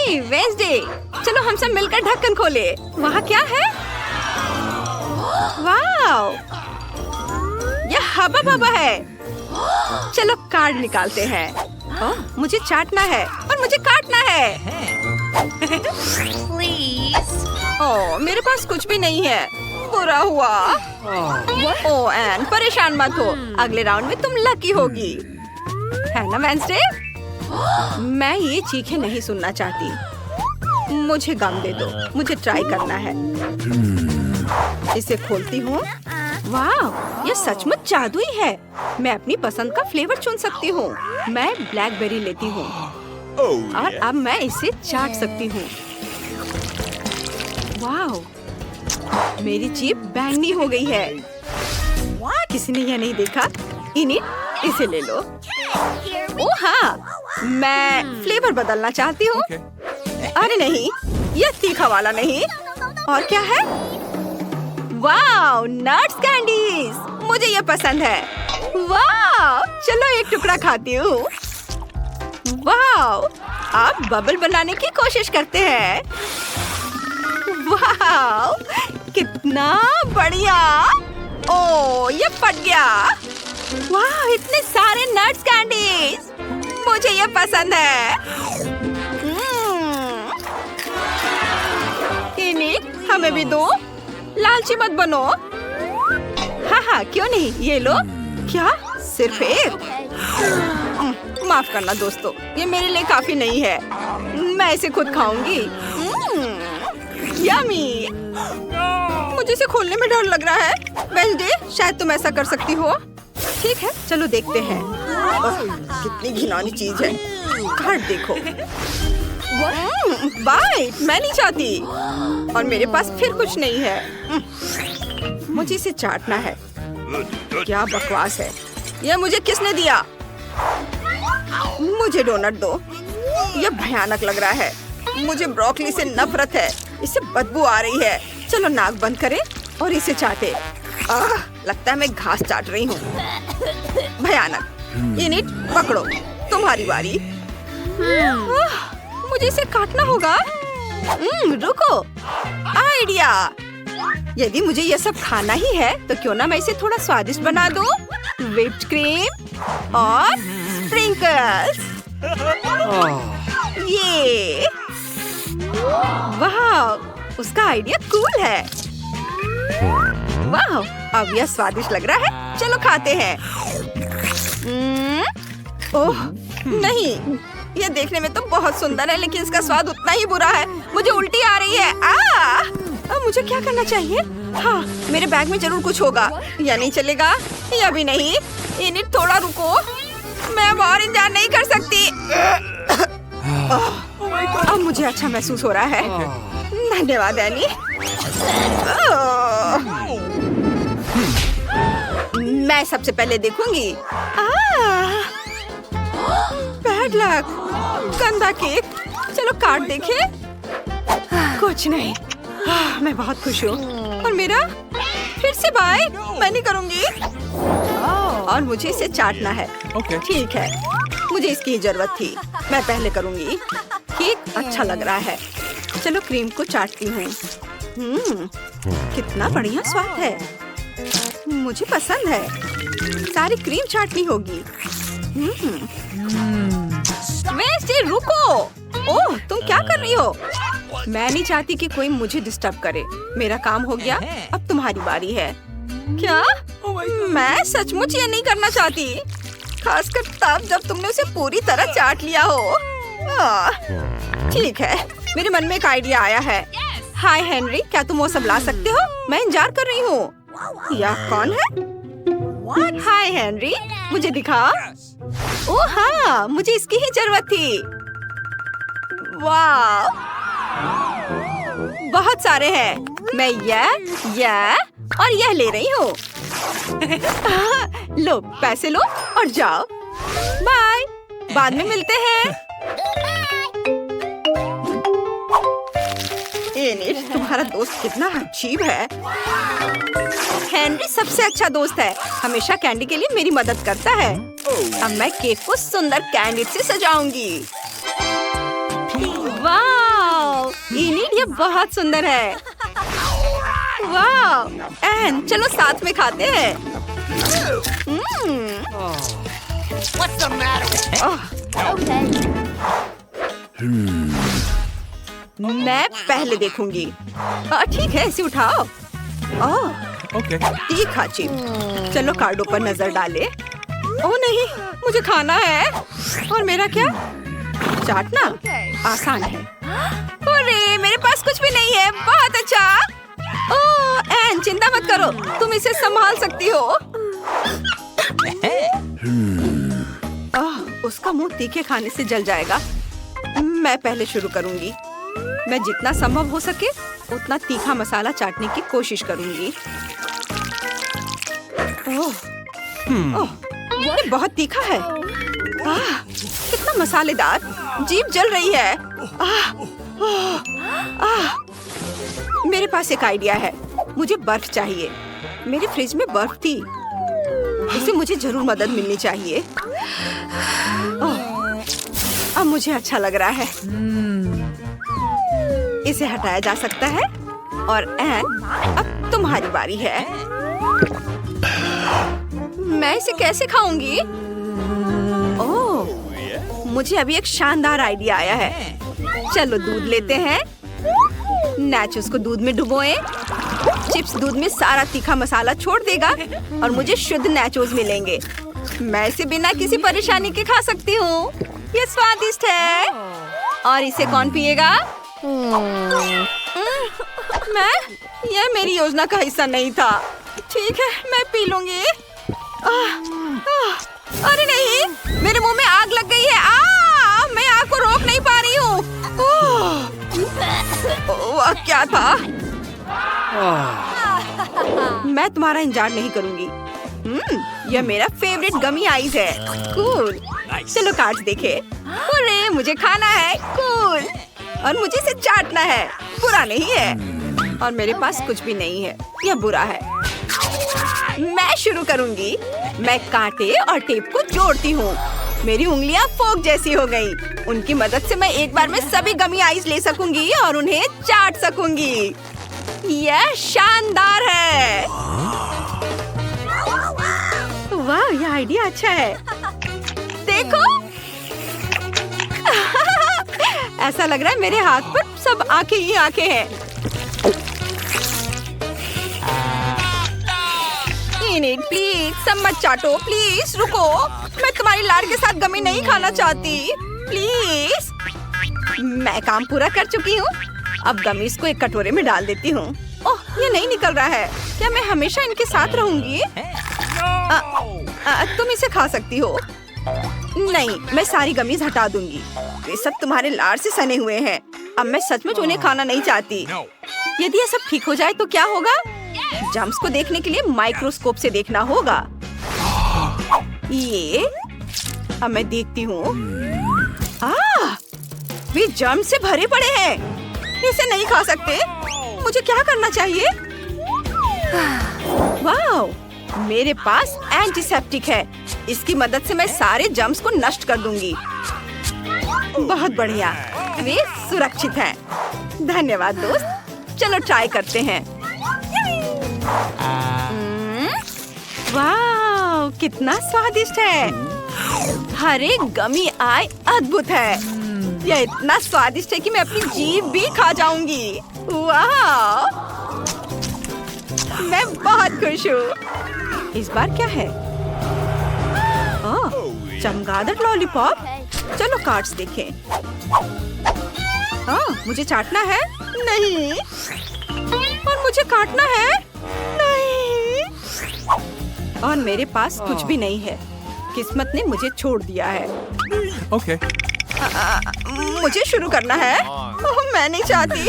हे Wednesday, चलो हम सब मिलकर ढक्कन खोले। वहाँ क्या है? वाव, यह हवा बबा है। चलो कार्ड निकालते हैं। ओह, मुझे चाटना है और मुझे काटना है। ओह, मेरे पास कुछ भी नहीं है। बुरा हुआ। ओह एन, परेशान मत हो, अगले राउंड में तुम लकी होगी, है ना वेंसडे? मैं ये चीखें नहीं सुनना चाहती। मुझे गम दे दो, मुझे ट्राई करना है। इसे खोलती हूँ। वाह, ये सचमुच जादुई है। मैं अपनी पसंद का फ्लेवर चुन सकती हूँ। मैं ब्लैकबेरी लेती हूँ और अब मैं इसे चाट सकती हूँ। वाह, मेरी जीभ बैंगनी हो गई है। किसी ने यह नहीं देखा? इनिट, इसे ले लो। ओह हाँ, मैं फ्लेवर बदलना चाहती हूँ। अरे नहीं, यह तीखा वाला नहीं। और क्या है? वाह, नट्स कैंडीज, मुझे ये पसंद है। वाह, चलो एक टुकड़ा खाती हूँ। वाह, अब बबल बनाने की कोशिश करते हैं। वाह, कितना बढ़िया। ओह, ये फट गया। वाह, इतने सारे नट्स कैंडीज, मुझे ये पसंद है। इनिक, हमें भी दो। लालची मत बनो। हाँ हाँ, क्यों नहीं, ये लो। क्या, सिर्फ एक? माफ करना दोस्तों, ये मेरे लिए काफी नहीं है। मैं इसे खुद खाऊंगी। यम्मी। मुझे इसे खोलने में डर लग रहा है। वेंसडे, शायद तुम ऐसा कर सकती हो। ठीक है, चलो देखते हैं। कितनी घिनौनी चीज है। कार्ड देखो। बाइट, मैं नहीं चाहती। और मेरे पास फिर कुछ नहीं है। मुझे इसे चाटना है। क्या बकवास है। यह मुझे किसने दिया? मुझे डोनट दो। यह भयानक लग रहा है। मुझे ब्रोकली से नफरत है। इससे बदबू आ रही है। चलो नाक बंद करें और इसे चाटे। लगता है मैं घास चाट रही हूँ। भयानक। इनिट, पकड़ो, तुम्हारी बारी। मुझे इसे काटना होगा। रुको, आइडिया। यदि मुझे ये सब खाना ही है तो क्यों ना मैं इसे थोड़ा स्वादिष्ट बना दूं। व्हिप्ड क्रीम और स्प्रिंकल्स। ये वाह, उसका आइडिया कूल है। वाह, अब यह स्वादिष्ट लग रहा है। चलो खाते हैं। ओह नहीं, यह देखने में तो बहुत सुंदर है, लेकिन इसका स्वाद उतना ही बुरा है। मुझे उल्टी आ रही है। अब मुझे क्या करना चाहिए? हाँ, मेरे बैग में जरूर कुछ होगा। या नहीं चलेगा, या भी नहीं। इन्हें थोड़ा रुको, मैं अब और इंतजार नहीं कर सकती। अब मुझे अच्छा महसूस हो रहा है। धन्यवाद एनी। मैं सबसे पहले देखूंगी। बैड लक, गंदा केक। चलो कार्ड देखें। कुछ नहीं। मैं बहुत खुश हूँ। और मेरा फिर से बाय, मैं नहीं करूँगी। और मुझे इसे चाटना है। ठीक है, मुझे इसकी जरूरत थी। मैं पहले करूँगी। केक अच्छा लग रहा है। चलो क्रीम को चाटती हूँ। कितना बढ़िया स्वाद है। मुझे पसंद है। सारी क्रीम चाटनी होगी। वेंसडे, रुको। ओह, तुम क्या कर रही हो? मैं नहीं चाहती कि कोई मुझे डिस्टर्ब करे। मेरा काम हो गया, अब तुम्हारी बारी है। क्या? मैं सचमुच ये नहीं करना चाहती, खासकर तब जब तुमने उसे पूरी तरह चाट लिया हो। ठीक है, मेरे मन में एक आइडिया आया है। हाय हेनरी, क्या तुम वो सब ला सकते हो? मैं इंतजार कर रही हूँ। यह कौन है? हाय हेनरी, मुझे दिखा। ओह हाँ, मुझे इसकी ही जरूरत थी। वाह, बहुत सारे हैं। मैं यह और यह ले रही हूँ। लो, पैसे लो और जाओ। बाय, बाद में मिलते हैं। एनिट, तुम्हारा दोस्त कितना अजीब है। हेनरी सबसे अच्छा दोस्त है। हमेशा कैंडी के लिए मेरी मदद करता है। अब मैं केक को सुंदर कैंडी से सजाऊंगी। वाह, बहुत सुंदर है। वाह एन, चलो साथ में खाते हैं। मैं पहले देखूंगी। ठीक है, इसे उठाओ। Okay. तीखा चिप। चलो कार्डों पर नजर डाले। ओह नहीं, मुझे खाना है। और मेरा क्या? चाटना आसान है। अरे मेरे पास कुछ भी नहीं है। बहुत अच्छा। ओह एन, चिंता मत करो, तुम इसे संभाल सकती हो। उसका मुंह तीखे खाने से जल जाएगा। मैं पहले शुरू करूंगी। मैं जितना संभव हो सके उतना तीखा मसाला चाटने की कोशिश करूंगी। ओह, ये बहुत तीखा है। कितना मसालेदार, जीभ जल रही है। मेरे पास एक आइडिया है। मुझे बर्फ चाहिए। मेरे फ्रिज में बर्फ थी। इसे मुझे जरूर मदद मिलनी चाहिए। अब मुझे अच्छा लग रहा है। इसे हटाया जा सकता है। और एन, अब तुम्हारी बारी है। मैं इसे कैसे खाऊंगी? ओह, मुझे अभी एक शानदार आइडिया आया है। चलो दूध लेते हैं। नाचोस को दूध में डुबोएं। चिप्स दूध में सारा तीखा मसाला छोड़ देगा और मुझे शुद्ध नाचोस मिलेंगे। मैं इसे बिना किसी परेशानी के खा सकती हूँ। ये स्वादिष्ट है। और इसे कौन पिएगा? मैं? यह मेरी योजना का हिस्सा नहीं था। ठीक है, मैं पी लूंगी। अरे नहीं, मेरे मुंह में आग लग गई है। मैं आग को रोक नहीं पा रही हूँ। वह क्या था? मैं तुम्हारा इंतजार नहीं करूंगी। यह मेरा फेवरेट गमी आइज है। कूल। चलो कार्ड्स देखे। अरे मुझे खाना है। कूल। और मुझे इसे चाटना है। बुरा नहीं है। और मेरे पास कुछ भी नहीं है। यह बुरा है। मैं शुरू करूंगी। मैं कांटे और टेप को जोड़ती हूँ। मेरी उंगलियां फोक जैसी हो गई। उनकी मदद से मैं एक बार में सभी गमी आइस ले सकूंगी और उन्हें चाट सकूंगी। यह शानदार है। वाह, यह आइडिया अच्छा है। देखो। ऐसा लग रहा है मेरे हाथ पर सब आंखें ही आंखें हैं। प्लीज सब मत चाटो। प्लीज रुको। मैं तुम्हारी लाड़ के साथ गमी नहीं खाना चाहती। प्लीज। मैं काम पूरा कर चुकी हूँ। अब गमीज को एक कटोरे में डाल देती हूँ। ओह, ये नहीं निकल रहा है। क्या मैं हमेशा इनके साथ रहूंगी? तुम इसे खा सकती हो। नहीं, मैं सारी गमीज हटा दूंगी। ये सब तुम्हारे लाड़ से सने हुए हैं। अब मैं सचमुच उन्हें खाना नहीं चाहती। यदि ये सब ठीक हो जाए तो क्या होगा? जम्स को देखने के लिए माइक्रोस्कोप से देखना होगा। ये अब मैं देखती हूँ। वे जम्स से भरे पड़े हैं। इसे नहीं खा सकते। मुझे क्या करना चाहिए? वाह, मेरे पास एंटीसेप्टिक है। इसकी मदद से मैं सारे जम्स को नष्ट कर दूंगी। बहुत बढ़िया, वे सुरक्षित हैं। धन्यवाद दोस्त। चलो ट्राई करते हैं। वाह, कितना स्वादिष्ट है। हर एक गमी आई अद्भुत है। यह इतना स्वादिष्ट है कि मैं अपनी जीभ भी खा जाऊंगी। वाह, मैं बहुत खुश हूँ। इस बार क्या है? चमगादड़ लॉलीपॉप। चलो कार्ड्स देखें। मुझे चाटना है? नहीं। और मुझे काटना है? नहीं। और मेरे पास कुछ भी नहीं है। किस्मत ने मुझे छोड़ दिया है। Okay. मुझे शुरू करना है। मैं नहीं चाहती।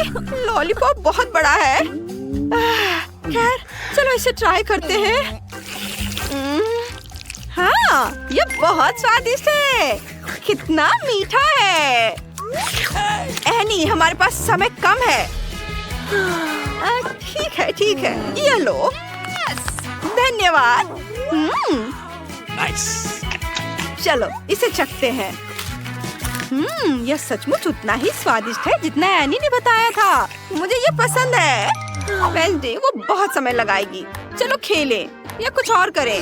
लॉलीपॉप बहुत बड़ा है। खैर, चलो इसे ट्राई करते हैं। हाँ, ये बहुत स्वादिष्ट है। कितना मीठा है। एनी, हमारे पास समय कम है। ठीक है, ये लो। धन्यवाद। Nice. चलो इसे चखते हैं। यह सचमुच उतना ही स्वादिष्ट है जितना एनी ने बताया था। मुझे ये पसंद है। वेंसडे वो बहुत समय लगाएगी। चलो खेलें या कुछ और करें।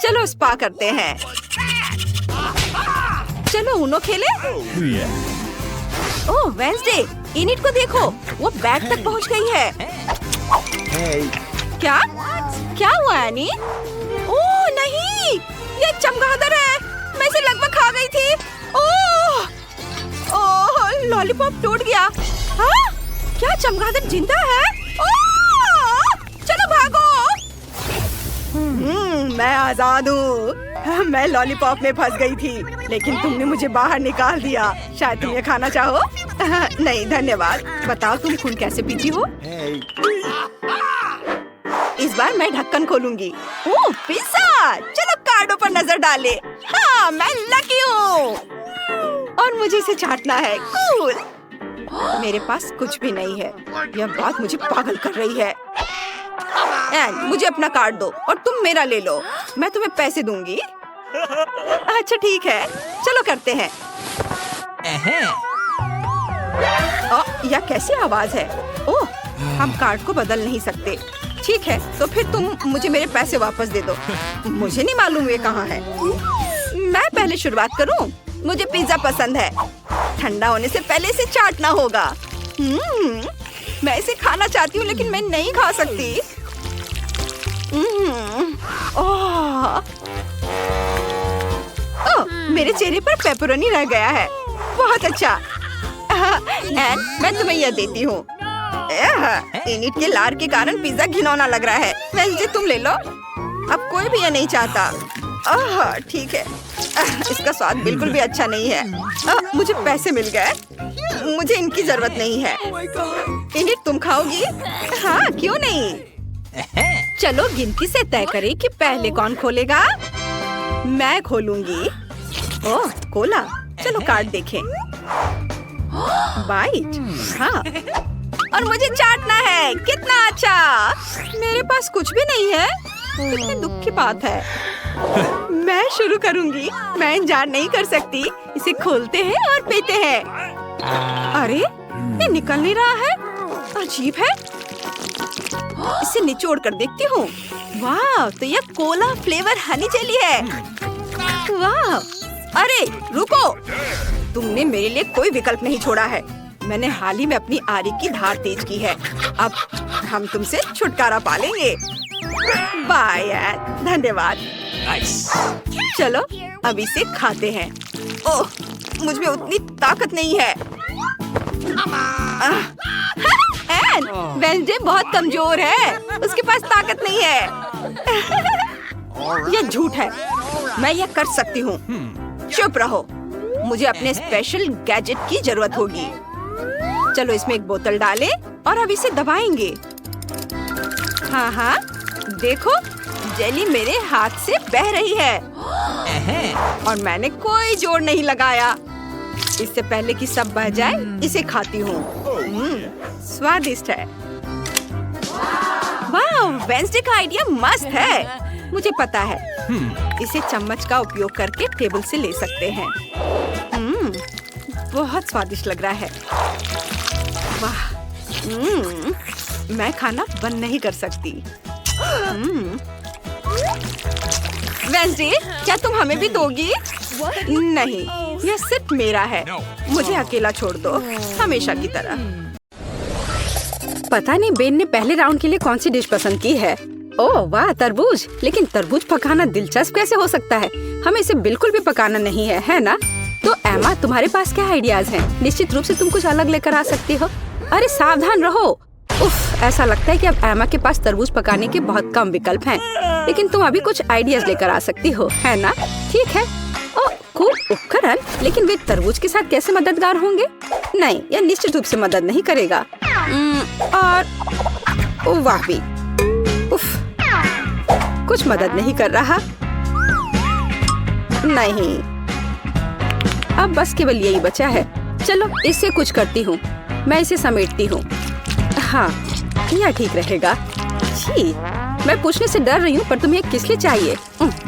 चलो स्पा करते हैं। चलो उनो खेले। ओह वेंसडे, इनिट को देखो, वो बैग तक पहुंच गई है। क्या क्या हुआ एनी? ओह नहीं, ये चमगादड़ है। मैं इसे लगभग खा गई थी। ओह ओह लॉलीपॉप टूट गया। हाँ? क्या चमगादड़ जिंदा है? ओह चलो भागो। मैं आजाद हूँ। मैं लॉलीपॉप में फंस गई थी, लेकिन तुमने मुझे बाहर निकाल दिया। शायद तुम ये खाना चाहो? नहीं धन्यवाद। बताओ तुम खून कैसे पीती हो? इस बार मैं ढक्कन खोलूंगी। ओह पिज़्ज़ा! चलो कार्डों पर नजर डालें। हाँ मैं लकी हूँ और मुझे इसे चाटना है। कूल। मेरे पास कुछ भी नहीं है। यह बात मुझे पागल कर रही है। एन, मुझे अपना कार्ड दो और तुम मेरा ले लो। मैं तुम्हें पैसे दूंगी। अच्छा ठीक है, चलो करते हैं। यह कैसी आवाज है? ओह, हम कार्ड को बदल नहीं सकते। ठीक है, तो फिर तुम मुझे मेरे पैसे वापस दे दो। मुझे नहीं मालूम ये कहाँ है। मैं पहले शुरुआत करूं? मुझे पिज्जा पसंद है। ठंडा होने से पहले इसे चाटना होगा। मैं इसे खाना चाहती हूँ लेकिन मैं नहीं खा सकती। ओह, मेरे चेहरे पर पेपरोनी रह गया है। बहुत अच्छा। एन, मैं तुम्हें यह देती हूँ। इनिट के लार के कारण पिज्जा घिनौना लग रहा है। वेंसडे तुम ले लो। अब कोई भी यह नहीं चाहता। ठीक है। इसका स्वाद बिल्कुल भी अच्छा नहीं है। मुझे पैसे मिल गए। मुझे इनकी जरूरत नहीं है। इनिट तुम खाओगी? हाँ क्यों नहीं। चलो गिनती से तय करें कि पहले कौन खोलेगा। मैं खोलूंगी। ओह कोला। चलो कार्ड देखें। बाइट। हाँ और मुझे चाटना है। कितना अच्छा। मेरे पास कुछ भी नहीं है। कितने दुख की बात है। मैं शुरू करूंगी। मैं इंतजार नहीं कर सकती। इसे खोलते हैं और पीते हैं। अरे ये निकल नहीं रहा है। अजीब है। इसे निचोड़ कर देखती हूँ। वाह, तो यह कोला फ्लेवर हनी जेली है। वाह, अरे रुको, तुमने मेरे लिए कोई विकल्प नहीं छोड़ा है। मैंने हाल ही में अपनी आरी की धार तेज की है। अब हम तुमसे छुटकारा पालेंगे। बाय यार, धन्यवाद। चलो अब इसे खाते हैं। ओह, मुझ में उतनी ताकत नहीं है। एन, वेंसडे बहुत कमजोर है। उसके पास ताकत नहीं है। यह झूठ है। मैं यह कर सकती हूँ। चुप रहो। मुझे अपने स्पेशल गैजेट की जरूरत होगी। चलो इसमें एक बोतल डालें और अब इसे दबाएंगे। हाँ हाँ, देखो जेली मेरे हाथ से बह रही है और मैंने कोई जोर नहीं लगाया। इससे पहले कि सब बह जाए, इसे खाती हूँ। स्वादिष्ट है। वाह, वेंसडे का आइडिया मस्त है। मुझे पता है। इसे चम्मच का उपयोग करके टेबल से ले सकते हैं। बहुत स्वादिष्ट लग रहा है। वाह, मैं खाना बंद नहीं कर सकती। वेंसडे, क्या तुम हमें भी दोगी? नहीं, यह सिर्फ मेरा है। मुझे अकेला छोड़ दो, हमेशा की तरह। पता नहीं बेन ने पहले राउंड के लिए कौन सी डिश पसंद की है। ओह वाह, तरबूज। लेकिन तरबूज पकाना दिलचस्प कैसे हो सकता है? हमें इसे बिल्कुल भी पकाना नहीं है ना? तो एमा, तुम्हारे पास क्या आइडियाज हैं? निश्चित रूप से तुम कुछ अलग लेकर आ सकती हो। अरे सावधान रहो। उफ, ऐसा लगता है कि अब एमा के पास तरबूज पकाने के बहुत कम विकल्प हैं। लेकिन तुम अभी कुछ आइडियाज लेकर आ सकती हो, है ना? ठीक है। ओह, खूब उपकरण, लेकिन वे तरबूज के साथ कैसे मददगार होंगे? नहीं, यह निश्चित रूप से मदद नहीं करेगा। और वाह भी, उफ, कुछ मदद नहीं कर रहा। नहीं, अब बस केवल यही बचा है। चलो इससे कुछ करती हूँ। मैं इसे समेटती हूँ। हाँ, यह ठीक रहेगा। छी, मैं पूछने से डर रही हूँ, पर तुम्हें किस लिए चाहिए?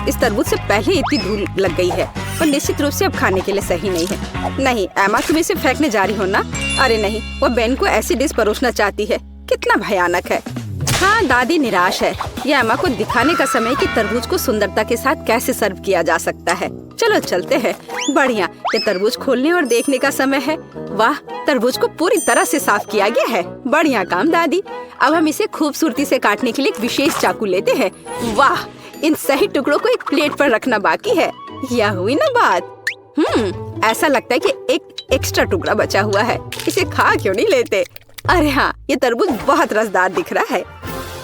इस तरबूज से पहले इतनी धूल लग गई है। और निश्चित रूप से अब खाने के लिए सही नहीं है। नहीं एमा, तुम इसे फेंकने जा रही हो ना? अरे नहीं, वो बेन को ऐसी डिश परोसना चाहती है। कितना भयानक है। हाँ, दादी निराश है। ये एमा को दिखाने का समय कि तरबूज को सुंदरता के साथ कैसे सर्व किया जा सकता है। चलो चलते हैं। बढ़िया, ये तरबूज खोलने और देखने का समय है। वाह, तरबूज को पूरी तरह से साफ किया गया है। बढ़िया काम दादी। अब हम इसे खूबसूरती से काटने के लिए एक विशेष चाकू लेते हैं। वाह, इन सही टुकड़ों को एक प्लेट पर रखना बाकी है। यह हुई ना बात। ऐसा लगता है कि एक एक्स्ट्रा टुकड़ा बचा हुआ है। इसे खा क्यों नहीं लेते? अरे हाँ, ये तरबूज बहुत रसदार दिख रहा है।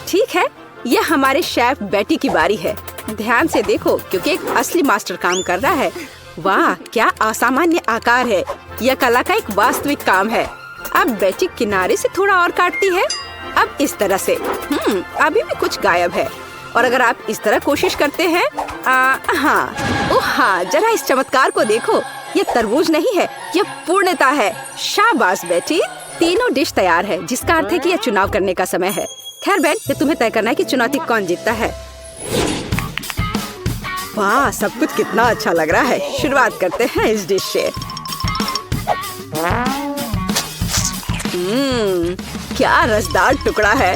ठीक है, यह हमारे शेफ बेटी की बारी है। ध्यान से देखो, क्योंकि एक असली मास्टर काम कर रहा है। वाह, क्या असामान्य आकार है। यह कला का एक वास्तविक काम है। अब बेटी किनारे से थोड़ा और काटती है। अब इस तरह से। अभी भी कुछ गायब है। और अगर आप इस तरह कोशिश करते हैं, हाँ, जरा इस चमत्कार को देखो। ये तरबूज नहीं है, ये पूर्णता है। शाबाश बेटी, तीनों डिश तैयार है, जिसका अर्थ है कि यह चुनाव करने का समय है। खैर बेन, ये तुम्हें तय करना है कि चुनौती कौन जीतता है। वाह, सब कुछ कितना अच्छा लग रहा है। शुरुआत करते हैं इस डिश से। क्या रसदार टुकड़ा है।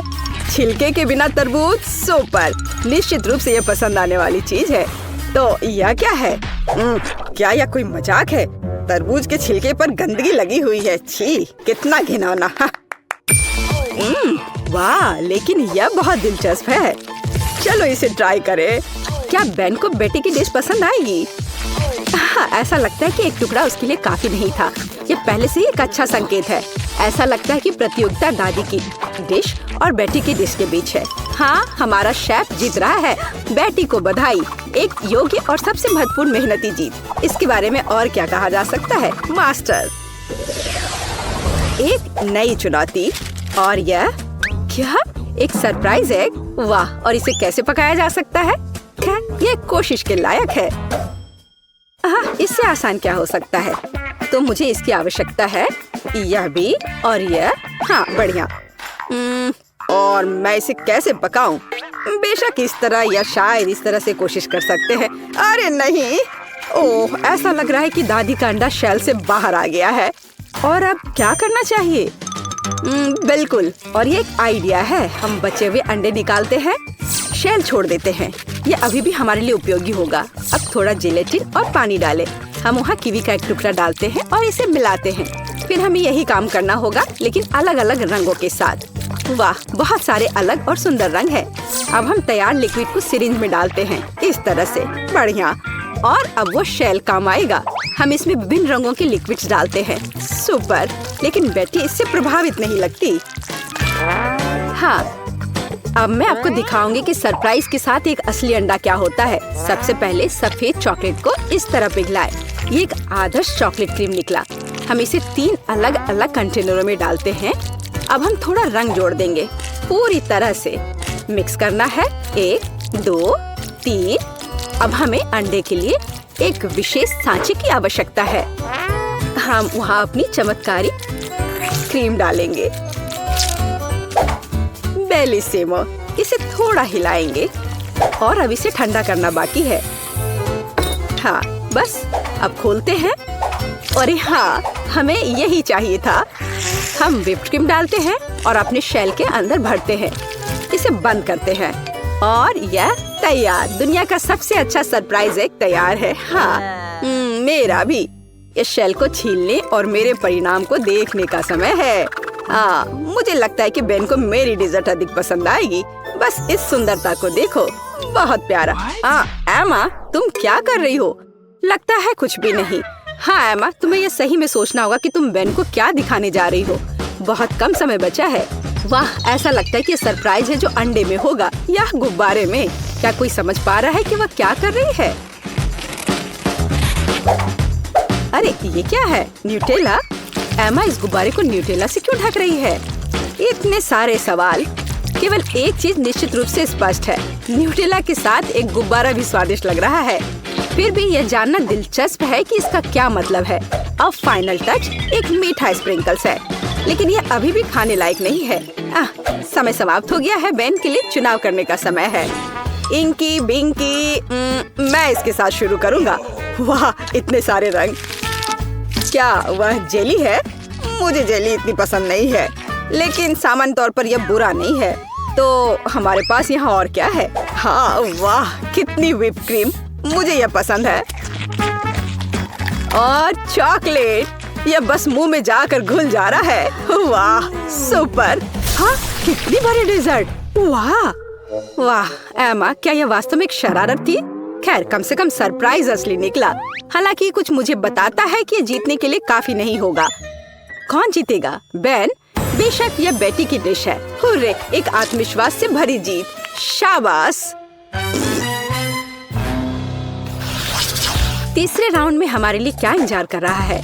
छिलके के बिना तरबूज सुपर। निश्चित रूप से ये पसंद आने वाली चीज है। तो यह क्या है? क्या यह कोई मजाक है? तरबूज के छिलके पर गंदगी लगी हुई है। छी, कितना घिनौना। वाह, लेकिन यह बहुत दिलचस्प है। चलो इसे ट्राई करें। क्या बेन को बेटी की डिश पसंद आएगी? हाँ, ऐसा लगता है कि एक टुकड़ा उसके लिए काफी नहीं था। ये पहले से ही एक अच्छा संकेत है। ऐसा लगता है कि प्रतियोगिता दादी की डिश और बेटी की डिश के बीच है। हाँ, हमारा शेफ जीत रहा है। बेटी को बधाई। एक योग्य और सबसे महत्वपूर्ण मेहनती जीत। इसके बारे में और क्या कहा जा सकता है? मास्टर। एक नई चुनौती। और यह क्या? एक सरप्राइज एग। वाह, और इसे कैसे पकाया जा सकता है? खैर, ये कोशिश के लायक है। हाँ, इससे आसान क्या हो सकता है? तो मुझे इसकी आवश्यकता है। यह भी और यह। हाँ, बढ़िया। और मैं इसे कैसे पकाऊं? बेशक इस तरह या शायद इस तरह से कोशिश कर सकते हैं। अरे नहीं, ओह, ऐसा लग रहा है कि दादी का अंडा शेल से बाहर आ गया है। और अब क्या करना चाहिए? बिल्कुल, और ये एक आइडिया है। हम बचे हुए अंडे निकालते हैं, शेल छोड़ देते हैं। ये अभी भी हमारे लिए उपयोगी होगा। अब थोड़ा जेलेटिन और पानी डालें। हम वहाँ कीवी का एक टुकड़ा डालते हैं और इसे मिलाते हैं। फिर हमें यही काम करना होगा, लेकिन अलग अलग रंगों के साथ। वाह, बहुत सारे अलग और सुंदर रंग है। अब हम तैयार लिक्विड को सिरिंज में डालते हैं, इस तरह से। बढ़िया। और अब वो शेल काम आएगा। हम इसमें विभिन्न रंगों के लिक्विड्स डालते हैं। सुपर, लेकिन बेटी इससे प्रभावित नहीं लगती। हाँ, अब मैं आपको दिखाऊंगी कि सरप्राइज के साथ एक असली अंडा क्या होता है। सबसे पहले सफेद चॉकलेट को इस तरह पिघलाएं। ये एक आदर्श चॉकलेट क्रीम निकला। हम इसे 3 अलग अलग कंटेनरों में डालते हैं। अब हम थोड़ा रंग जोड़ देंगे। पूरी तरह से मिक्स करना है। 1, 2, 3। अब हमें अंडे के लिए एक विशेष सांचे की आवश्यकता है। हम वहाँ अपनी चमत्कारी क्रीम डालेंगे। बेलिसिमो। इसे थोड़ा हिलाएंगे और अब इसे ठंडा करना बाकी है। हाँ, बस अब खोलते हैं। और हाँ, हमें यही चाहिए था। हम व्हिप्ड क्रीम डालते हैं और अपने शेल के अंदर भरते हैं। इसे बंद करते हैं और यह तैयार। दुनिया का सबसे अच्छा सरप्राइज एग तैयार है। हाँ, मेरा भी। इस शेल को छीलने और मेरे परिणाम को देखने का समय है। हाँ, मुझे लगता है कि बेन को मेरी डिजर्ट अधिक पसंद आएगी। बस इस सुंदरता को देखो, बहुत प्यारा। हाँ एमा, तुम क्या कर रही हो? लगता है कुछ भी नहीं। हाँ एमा, तुम्हें यह सही में सोचना होगा कि तुम बेन को क्या दिखाने जा रही हो। बहुत कम समय बचा है। वाह, ऐसा लगता है कि सरप्राइज है जो अंडे में होगा या गुब्बारे में। क्या कोई समझ पा रहा है कि वह क्या कर रही है? अरे ये क्या है? न्यूटेला? एमा इस गुब्बारे को न्यूटेला से क्यों ढक रही है? इतने सारे सवाल। केवल एक चीज निश्चित रूप से स्पष्ट है, न्यूटेला के साथ एक गुब्बारा भी स्वादिष्ट लग रहा है। फिर भी यह जानना दिलचस्प है कि इसका क्या मतलब है। अब फाइनल टच एक मीठा स्प्रिंकल्स है, लेकिन यह अभी भी खाने लायक नहीं है। समय समाप्त हो गया है। बेन के लिए चुनाव करने का समय है। इंकी बिंकी, मैं इसके साथ शुरू करूंगा। वाह, इतने सारे रंग। क्या वह जेली है? मुझे जेली इतनी पसंद नहीं है, लेकिन सामान्य तौर पर यह बुरा नहीं है। तो हमारे पास यहाँ और क्या है? हाँ, वाह, कितनी व्हिप क्रीम, मुझे यह पसंद है। और चॉकलेट, यह बस मुंह में जाकर घुल जा रहा है। वाह, सुपर। हाँ, कितनी बड़ी डेजर्ट। वाह वाह एमा, क्या यह वास्तव में एक शरारत थी? खैर, कम से कम सरप्राइज असली निकला। हालांकि कुछ मुझे बताता है कि जीतने के लिए काफी नहीं होगा। कौन जीतेगा? बेन? बेशक यह बेटी की डिश है। हुर्रे, एक आत्मविश्वास से भरी जीत। शाबाश। तीसरे राउंड में हमारे लिए क्या इंतजार कर रहा है?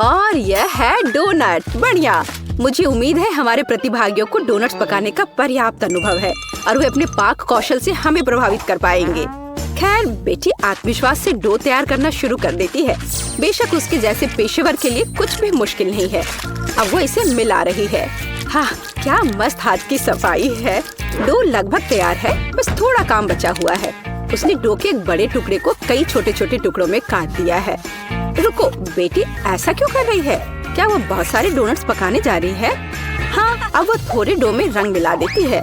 और यह है डोनट। बढ़िया। मुझे उम्मीद है हमारे प्रतिभागियों को डोनट्स पकाने का पर्याप्त अनुभव है और वे अपने पाक कौशल से हमें प्रभावित कर पाएंगे। खैर, बेटी आत्मविश्वास से डो तैयार करना शुरू कर देती है। बेशक उसके जैसे पेशेवर के लिए कुछ भी मुश्किल नहीं है। अब वो इसे मिला रही है। हाँ, क्या मस्त हाथ की सफाई है। डो लगभग तैयार है, बस थोड़ा काम बचा हुआ है। उसने डो के एक बड़े टुकड़े को कई छोटे छोटे टुकड़ों में काट दिया है। रुको, बेटी ऐसा क्यों कर रही है? क्या वो बहुत सारे डोनट्स पकाने जा रही है? हाँ, अब वो थोड़े डो में रंग मिला देती है।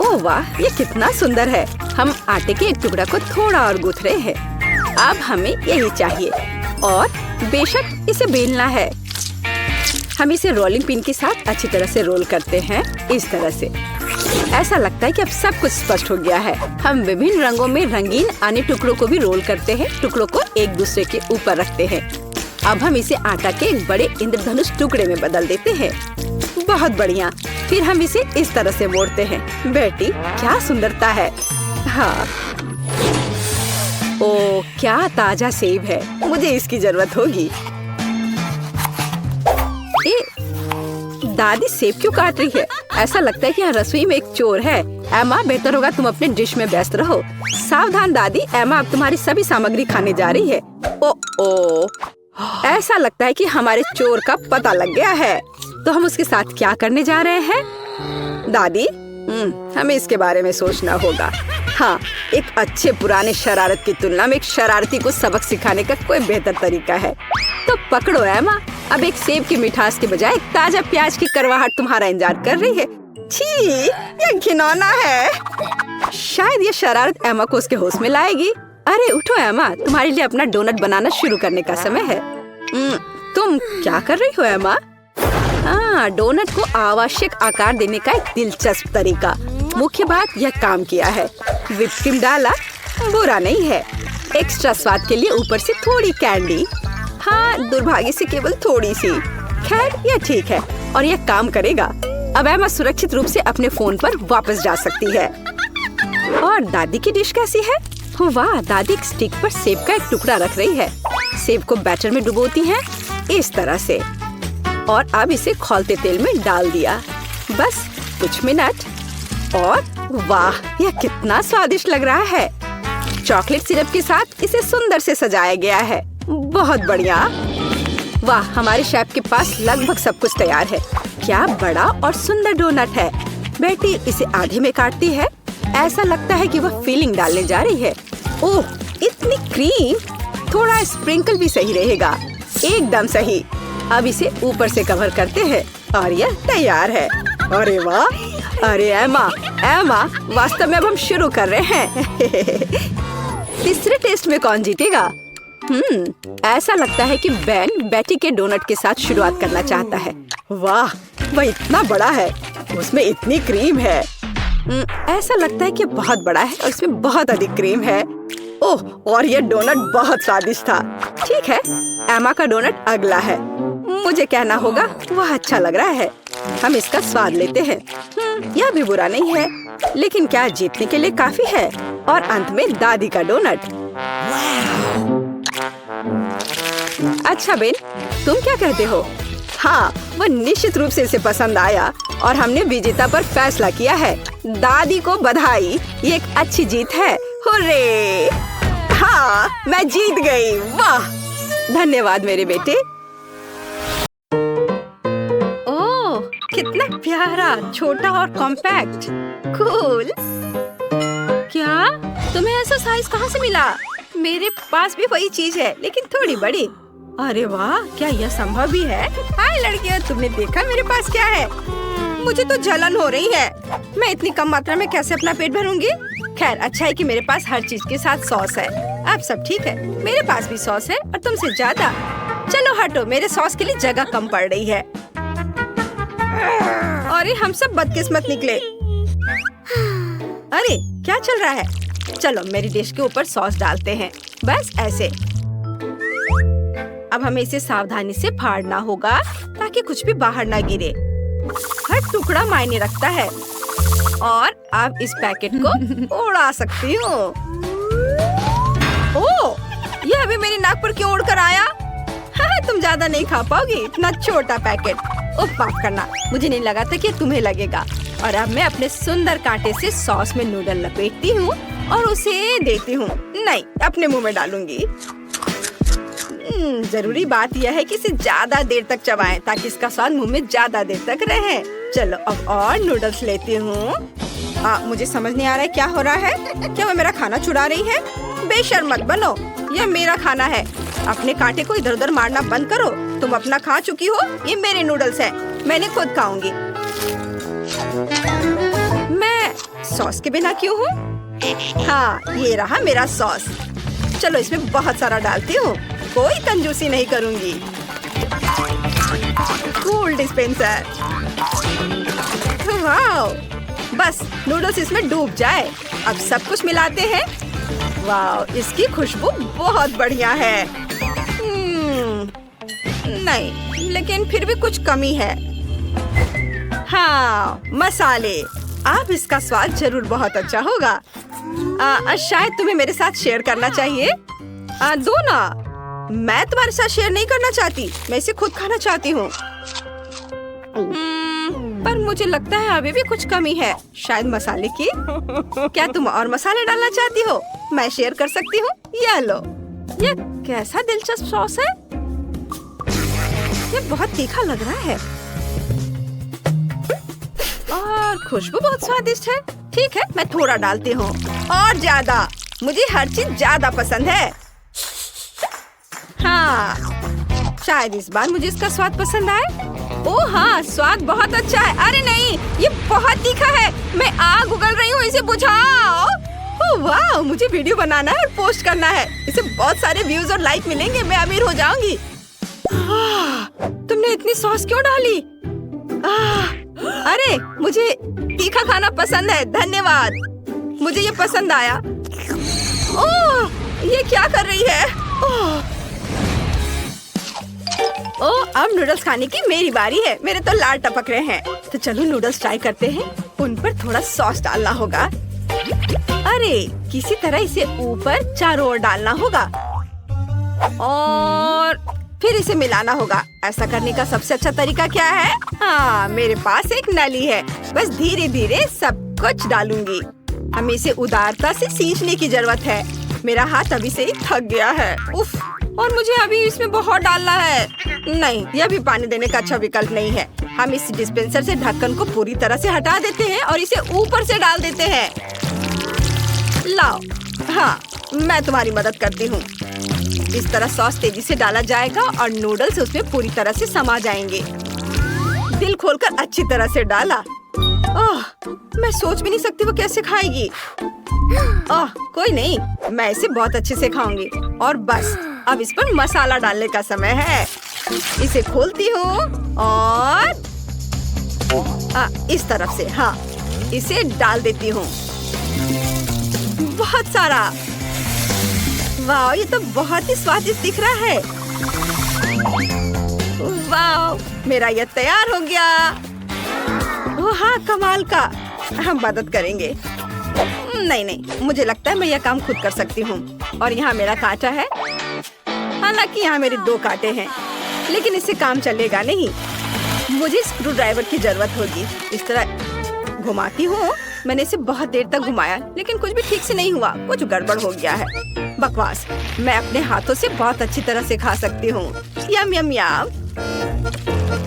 ओह वाह, ये कितना सुंदर है। हम आटे के एक टुकड़ा को थोड़ा और गूंथ रहे हैं। अब हमें यही चाहिए और बेशक इसे बेलना है। हम इसे रोलिंग पिन के साथ अच्छी तरह से रोल करते हैं, इस तरह से। ऐसा लगता है कि अब सब कुछ स्पष्ट हो गया है। हम विभिन्न रंगों में रंगीन अन्य टुकड़ों को भी रोल करते हैं, टुकड़ों को एक दूसरे के ऊपर रखते हैं। अब हम इसे आटा के एक बड़े इंद्रधनुष टुकड़े में बदल देते हैं। बहुत बढ़िया। फिर हम इसे इस तरह से मोड़ते हैं। बेटी, क्या सुंदरता है। हाँ, ओ क्या ताजा सेब है, मुझे इसकी जरूरत होगी। दादी सेब क्यों काट रही है? ऐसा लगता है कि यहाँ रसोई में एक चोर है। एमा, बेहतर होगा तुम अपने डिश में व्यस्त रहो। सावधान दादी, एमा अब तुम्हारी सभी सामग्री खाने जा रही है। ओ, ऐसा लगता है कि हमारे चोर का पता लग गया है। तो हम उसके साथ क्या करने जा रहे हैं? दादी, हमें इसके बारे में सोचना होगा। हाँ, एक अच्छे पुराने शरारत की तुलना में एक शरारती को सबक सिखाने का कोई बेहतर तरीका है। तो पकड़ो एमा, अब एक सेब की मिठास के बजाय एक ताजा प्याज की करवाहट तुम्हारा इंतजार कर रही है। छी, ये घिनौना है। शायद ये शरारत एमा को उसके होश में लाएगी। अरे उठो एमा, तुम्हारे लिए अपना डोनट बनाना शुरू करने का समय है। तुम क्या कर रही हो एमा? हाँ, डोनट को आवश्यक आकार देने का एक दिलचस्प तरीका। मुख्य बात, यह काम किया है। व्हिप क्रीम डाला, बुरा नहीं है। एक्स्ट्रा स्वाद के लिए ऊपर से थोड़ी कैंडी। हाँ, दुर्भाग्य से केवल थोड़ी सी। खैर, यह ठीक है और यह काम करेगा। अब एमा सुरक्षित रूप से अपने फोन पर वापस जा सकती है। और दादी की डिश कैसी है? वाह, दादी एक स्टिक पर सेब का एक टुकड़ा रख रही है। सेब को बैटर में डुबोती हैं, इस तरह से, और अब इसे खौलते तेल में डाल दिया। बस कुछ मिनट और वाह, यह कितना स्वादिष्ट लग रहा है। चॉकलेट सिरप के साथ इसे सुंदर से सजाया गया है। बहुत बढ़िया। वाह, हमारे शेफ के पास लगभग सब कुछ तैयार है। क्या बड़ा और सुंदर डोनट है। बेटी इसे आधे में काटती है। ऐसा लगता है कि वह फिलिंग डालने जा रही है। ओह, इतनी क्रीम। थोड़ा स्प्रिंकल भी सही रहेगा। एकदम सही। अब इसे ऊपर से कवर करते हैं और यह तैयार है। अरे वाह, अरे एमा, वास्तव में अब हम शुरू कर रहे हैं। तीसरे टेस्ट में कौन जीतेगा? ऐसा लगता है कि बेन बेटी के डोनट के साथ शुरुआत करना चाहता है। वाह, वह इतना बड़ा है, उसमें इतनी क्रीम है। ऐसा लगता है कि बहुत बड़ा है और इसमें बहुत अधिक क्रीम है। ओह, और यह डोनट बहुत स्वादिष्ट था। ठीक है, एमा का डोनट अगला है। मुझे कहना होगा वह अच्छा लग रहा है। हम इसका स्वाद लेते हैं। यह भी बुरा नहीं है, लेकिन क्या जीतने के लिए काफी है? और अंत में दादी का डोनट। अच्छा बेन, तुम क्या कहते हो? हाँ, वह निश्चित रूप से इसे पसंद आया और हमने विजेता पर फैसला किया है। दादी को बधाई, ये एक अच्छी जीत है। हुर्रे! हाँ, मैं जीत गई। वाह, धन्यवाद मेरे बेटे। ओह, कितना प्यारा, छोटा और कॉम्पैक्ट। कूल। क्या? तुम्हें ऐसा साइज कहाँ से मिला? मेरे पास भी वही चीज है, लेकिन थोड़ी बड़ी। अरे वाह, क्या यह संभव भी है? हाय लड़कियों, तुमने देखा मेरे पास क्या है? मुझे तो जलन हो रही है। मैं इतनी कम मात्रा में कैसे अपना पेट भरूंगी? खैर, अच्छा है कि मेरे पास हर चीज के साथ सॉस है। अब सब ठीक है। मेरे पास भी सॉस है और तुमसे ज्यादा। चलो हटो, मेरे सॉस के लिए जगह कम पड़ रही है। अरे हम सब बदकिस्मत निकले। अरे क्या चल रहा है? चलो मेरी डिश के ऊपर सॉस डालते हैं, बस ऐसे। अब हमें इसे सावधानी से फाड़ना होगा ताकि कुछ भी बाहर ना गिरे। हर टुकड़ा मायने रखता है। और अब इस पैकेट को उड़ा सकती हूँ। ओह, यह अभी मेरी नाक पर क्यों उड़कर आया? हाँ, तुम ज्यादा नहीं खा पाओगी, इतना छोटा पैकेट। उफ, माफ करना, मुझे नहीं लगा था कि तुम्हें लगेगा। और अब मैं अपने सुंदर कांटे से सॉस में नूडल लपेटती हूँ और उसे देती हूँ। नहीं, अपने मुंह में डालूंगी। जरूरी बात यह है कि इसे ज्यादा देर तक चबाएं ताकि इसका स्वाद मुंह में ज्यादा देर तक रहे। चलो अब और नूडल्स लेती हूँ। मुझे समझ नहीं आ रहा है क्या हो रहा है। क्या वो मेरा खाना चुरा रही है? बेशर्म मत बनो, यह मेरा खाना है। अपने कांटे को इधर उधर मारना बंद करो। तुम अपना खा चुकी हो, ये मेरे नूडल्स हैं, मैंने खुद खाऊंगी। मैं सॉस के बिना क्यों हूँ? हाँ, ये रहा मेरा सॉस। चलो इसमें बहुत सारा डालती हूँ, कोई कंजूसी नहीं करूँगी। Cool dispenser. वाओ, बस नूडल्स इसमें डूब जाए। अब सब कुछ मिलाते हैं। वाओ, इसकी खुशबू बहुत बढ़िया है। नहीं, लेकिन फिर भी कुछ कमी है। हाँ, मसाले। अब इसका स्वाद जरूर बहुत अच्छा होगा। शायद तुम्हें मेरे साथ शेयर करना चाहिए। दो ना। मैं तुम्हारे साथ शेयर नहीं करना चाहती, मैं इसे खुद खाना चाहती हूँ। पर मुझे लगता है अभी भी कुछ कमी है, शायद मसाले की। क्या तुम और मसाले डालना चाहती हो? मैं शेयर कर सकती हूँ। ये लो। ये कैसा दिलचस्प सॉस है। ये बहुत तीखा लग रहा है और खुशबू बहुत स्वादिष्ट है। ठीक है, मैं थोड़ा डालती हूँ और ज्यादा। मुझे हर चीज ज्यादा पसंद है। हाँ, शायद इस बार मुझे इसका स्वाद पसंद आए। ओह हाँ, स्वाद बहुत अच्छा है। अरे नहीं, ये बहुत तीखा है। मैं आग उगल रही हूँ, इसे बुझाओ। ओह वाह, मुझे वीडियो बनाना है और पोस्ट करना है। इसे बहुत सारे व्यूज और लाइक मिलेंगे, मैं अमीर हो जाऊंगी। तुमने इतनी सॉस क्यों डाली? अरे मुझे तीखा खाना पसंद है, धन्यवाद। मुझे ये पसंद आया। ओह, ये क्या कर रही है? ओह, अब नूडल्स खाने की मेरी बारी है। मेरे तो लार टपक रहे हैं। तो चलो नूडल्स ट्राई करते हैं। उन पर थोड़ा सॉस डालना होगा। अरे किसी तरह इसे ऊपर चारों ओर डालना होगा और फिर इसे मिलाना होगा। ऐसा करने का सबसे अच्छा तरीका क्या है? हाँ, मेरे पास एक नली है। बस धीरे धीरे सब कुछ डालूंगी। हमें इसे उदारता से सींचने की जरूरत है। मेरा हाथ अभी से ही थक गया है। उफ, और मुझे अभी इसमें बहुत डालना है। नहीं, यह भी पानी देने का अच्छा विकल्प नहीं है। हम इस डिस्पेंसर से ढक्कन को पूरी तरह से हटा देते हैं और इसे ऊपर से डाल देते हैं। लाओ, हाँ, मैं तुम्हारी मदद करती हूँ। इस तरह सॉस तेजी से डाला जाएगा और नूडल्स उसमें पूरी तरह से समा जाएंगे। दिल खोलकर अच्छी तरह से डाला। ओह, मैं सोच भी नहीं सकती वो कैसे खाएगी। ओह, कोई नहीं, मैं इसे बहुत अच्छे से खाऊंगी। और बस अब इस पर मसाला डालने का समय है। इसे खोलती हूँ और इस तरफ से, हाँ, इसे डाल देती हूँ। बहुत सारा। वाह, ये तो बहुत ही स्वादिष्ट दिख रहा है। वाह, मेरा ये तैयार हो गया। ओह हाँ, कमाल का। हम मदद करेंगे। नहीं नहीं, मुझे लगता है मैं यह काम खुद कर सकती हूँ। और यहाँ मेरा कांटा है। हालांकि यहाँ मेरे 2 कांटे हैं, लेकिन इससे काम चलेगा नहीं। मुझे स्क्रू ड्राइवर की जरूरत होगी। इस तरह घुमाती हूँ। मैंने इसे बहुत देर तक घुमाया, लेकिन कुछ भी ठीक से नहीं हुआ। कुछ गड़बड़ हो गया है। बकवास। मैं अपने हाथों से बहुत अच्छी तरह से खा सकती हूँ। यम यम यम।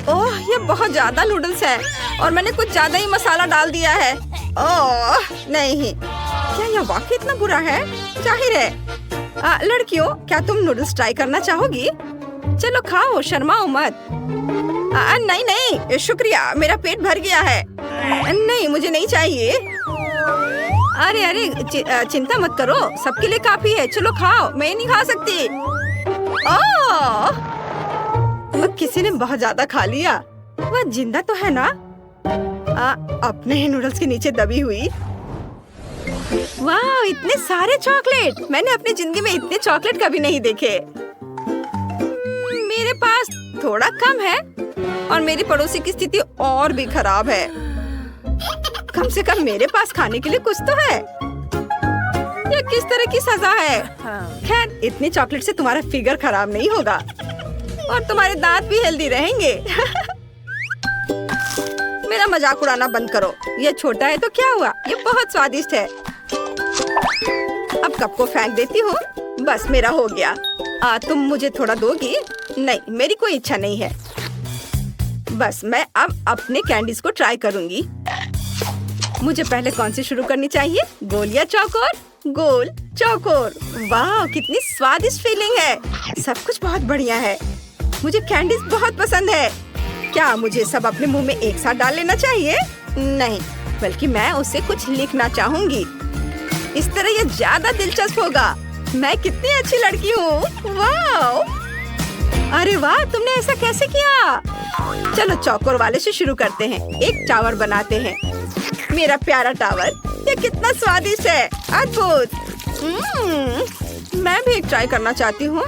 ओह, ये बहुत ज्यादा नूडल्स है और मैंने कुछ ज्यादा ही मसाला डाल दिया है। ओह नहीं, क्या यह वाकई इतना बुरा है? जाहिर है। लड़कियों, क्या तुम नूडल्स ट्राई करना चाहोगी? चलो खाओ, शर्माओ मत। नहीं नहीं शुक्रिया, मेरा पेट भर गया है। नहीं, मुझे नहीं चाहिए। अरे अरे चिंता मत करो, सबके लिए काफी है। चलो खाओ, मैं नहीं खा सकती। किसी ने बहुत ज्यादा खा लिया। वह जिंदा तो है ना? अपने ही नूडल्स के नीचे दबी हुई। वाह, इतने सारे चॉकलेट! मैंने अपनी जिंदगी में इतने चॉकलेट कभी नहीं देखे। मेरे पास थोड़ा कम है और मेरी पड़ोसी की स्थिति और भी खराब है। कम से कम मेरे पास खाने के लिए कुछ तो है। यह किस तरह की सजा है? खैर, इतनी चॉकलेट से तुम्हारा फिगर खराब नहीं होगा और तुम्हारे दांत भी हेल्दी रहेंगे। मेरा मजाक उड़ाना बंद करो। यह छोटा है तो क्या हुआ, ये बहुत स्वादिष्ट है। अब कप को फेंक देती हूँ। बस मेरा हो गया। तुम मुझे थोड़ा दोगी? नहीं, मेरी कोई इच्छा नहीं है। बस मैं अब अपने कैंडीज को ट्राई करूंगी। मुझे पहले कौन सी शुरू करनी चाहिए, गोल या चौकोर? गोल, चौकोर। वाह, कितनी स्वादिष्ट फीलिंग है। सब कुछ बहुत बढ़िया है। मुझे कैंडीज बहुत पसंद है। क्या मुझे सब अपने मुंह में एक साथ डाल लेना चाहिए? नहीं, बल्कि मैं उससे कुछ लिखना चाहूंगी। इस तरह ये ज्यादा दिलचस्प होगा। मैं कितनी अच्छी लड़की हूँ। वाह! अरे वाह, तुमने ऐसा कैसे किया? चलो चौकोर वाले से शुरू करते हैं। एक टावर बनाते हैं। मेरा प्यारा टावर, ये कितना स्वादिष्ट है। अद्भुत। मैं भी एक ट्राई करना चाहती हूँ।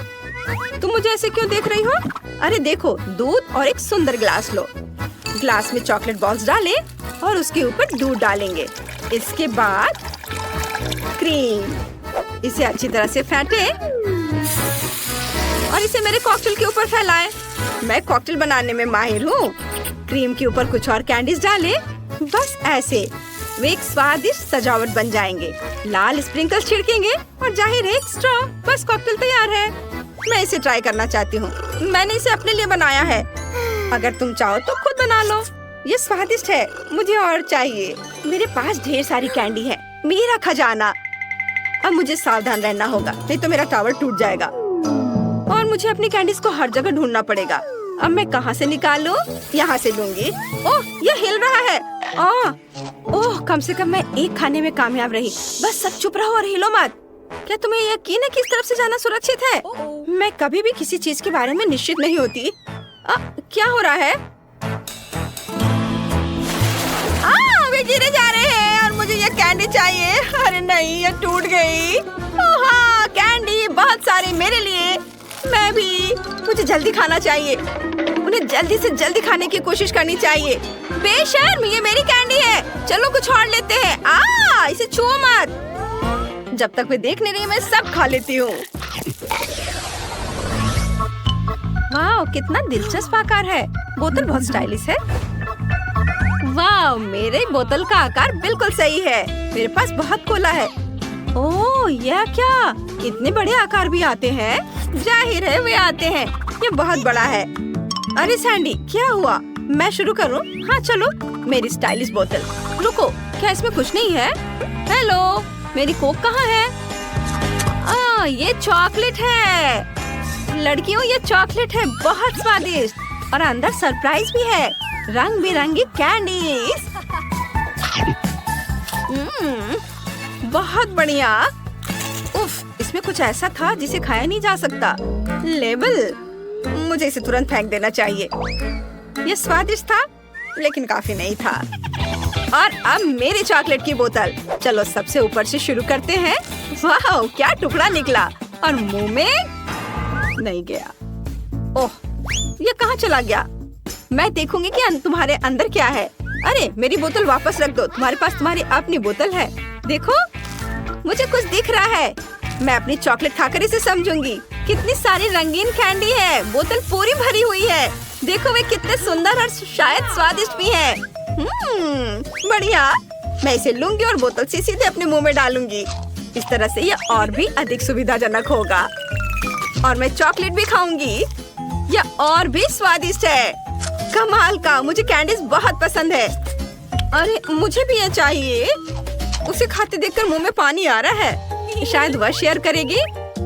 तुम मुझे ऐसे क्यों देख रही हो? अरे देखो, दूध और एक सुंदर ग्लास लो। ग्लास में चॉकलेट बॉल्स डालें और उसके ऊपर दूध डालेंगे। इसके बाद क्रीम। इसे अच्छी तरह से फेंटे और इसे मेरे कॉकटेल के ऊपर फैलाएं। मैं कॉकटेल बनाने में माहिर हूँ। क्रीम के ऊपर कुछ और कैंडीज डालें। बस ऐसे वे एक स्वादिष्ट सजावट बन जाएंगे। लाल स्प्रिंकल्स छिड़केंगे और जाहिर है एक स्ट्रॉ। बस कॉकटेल तैयार है। मैं इसे ट्राई करना चाहती हूँ। मैंने इसे अपने लिए बनाया है। अगर तुम चाहो तो खुद बना लो। ये स्वादिष्ट है। मुझे और चाहिए। मेरे पास ढेर सारी कैंडी है, मेरा खजाना। अब मुझे सावधान रहना होगा, नहीं तो मेरा टावर टूट जाएगा और मुझे अपनी कैंडीज को हर जगह ढूंढना पड़ेगा। अब मैं कहाँ से निकालूं? यहाँ से लूंगी। ओह, ये हिल रहा है। ओह, कम से कम मैं एक खाने में कामयाब रही। बस सब चुप रहो और हिलो मत। क्या तुम्हें यकीन है कि इस तरफ से जाना सुरक्षित है? मैं कभी भी किसी चीज के बारे में निश्चित नहीं होती। क्या हो रहा है? वे गिरे जा रहे हैं और मुझे ये कैंडी चाहिए। अरे नहीं, ये टूट गई। ओह हाँ, कैंडी बहुत सारे मेरे लिए। मैं भी। मुझे जल्दी खाना चाहिए। उन्हें जल्दी से जल्दी खाने की कोशिश करनी चाहिए। बेशर्म, ये मेरी कैंडी है। चलो कुछ और लेते हैं। इसे छुओ मत। जब तक वे देख नहीं रही, मैं सब खा लेती हूँ। वाह, कितना दिलचस्प आकार है। बोतल बहुत स्टाइलिश है। वाह, मेरे बोतल का आकार बिल्कुल सही है। मेरे पास बहुत कोला है। ओह, यह क्या? इतने बड़े आकार भी आते हैं? जाहिर है वे आते हैं। ये बहुत बड़ा है। अरे सैंडी, क्या हुआ? मैं शुरू करूं? हाँ चलो। मेरी स्टाइलिश बोतल। रुको, क्या इसमें कुछ नहीं है? हेलो, मेरी कोक कहाँ है? ये चॉकलेट है। लड़कियों, ये चॉकलेट है, बहुत स्वादिष्ट और अंदर सरप्राइज भी है। रंग बिरंगी कैंडीज। बहुत बढ़िया। उफ, इसमें कुछ ऐसा था जिसे खाया नहीं जा सकता। लेबल। मुझे इसे तुरंत फेंक देना चाहिए। ये स्वादिष्ट था, लेकिन काफी नहीं था। और अब मेरी चॉकलेट की बोतल। चलो सबसे ऊपर से शुरू करते हैं। वाह, क्या टुकड़ा निकला और मुंह में नहीं गया। ओह, ये कहाँ चला गया? मैं देखूंगी कि तुम्हारे अंदर क्या है। अरे, मेरी बोतल वापस रख दो। तुम्हारे पास तुम्हारी अपनी बोतल है। देखो, मुझे कुछ दिख रहा है। मैं अपनी चॉकलेट खाकर इसे समझूंगी। कितनी सारी रंगीन कैंडी है। बोतल पूरी भरी हुई है। देखो वे कितने सुंदर और शायद स्वादिष्ट भी हैं। बढ़िया। मैं इसे लूंगी और बोतल से सीधे अपने मुंह में डालूंगी। इस तरह से यह और भी अधिक सुविधाजनक होगा। और मैं चॉकलेट भी खाऊंगी। यह और भी स्वादिष्ट है। कमाल का। मुझे कैंडीज बहुत पसंद है। अरे, मुझे भी ये चाहिए। उसे खाते देखकर मुंह में पानी आ रहा है। शायद वह शेयर करेगी।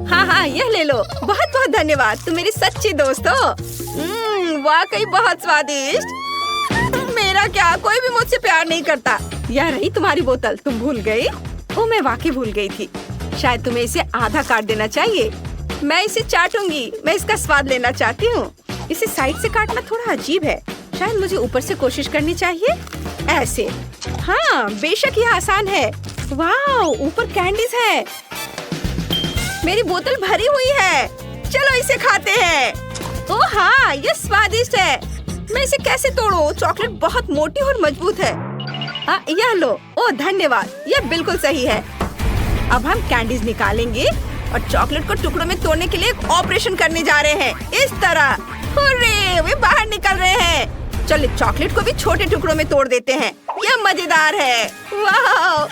हाँ हाँ, यह ले लो। बहुत बहुत धन्यवाद, तुम मेरी सच्ची दोस्त हो। वाकई बहुत स्वादिष्ट। मेरा क्या, कोई भी मुझसे प्यार नहीं करता। यह रही तुम्हारी बोतल, तुम भूल गई? ओ, मैं वाकई भूल गई थी। शायद तुम्हें इसे आधा काट देना चाहिए। मैं इसे चाटूंगी, मैं इसका स्वाद लेना चाहती हूँ। इसे साइड से काटना थोड़ा अजीब है। शायद मुझे ऊपर से कोशिश करनी चाहिए, ऐसे। हाँ, बेशक यह आसान है। वाह, ऊपर कैंडीज है। मेरी बोतल भरी हुई है। चलो इसे खाते हैं। ओह हाँ, यह स्वादिष्ट है। मैं इसे कैसे तोड़ूं? चॉकलेट बहुत मोटी और मजबूत है। यह लो। ओह धन्यवाद, यह बिल्कुल सही है। अब हम कैंडीज निकालेंगे और चॉकलेट को टुकड़ों में तोड़ने के लिए एक ऑपरेशन करने जा रहे हैं। इस तरह। हुर्रे, वे बाहर निकल रहे हैं। चलो चॉकलेट को भी छोटे टुकड़ों में तोड़ देते हैं। यह मजेदार है। वाह,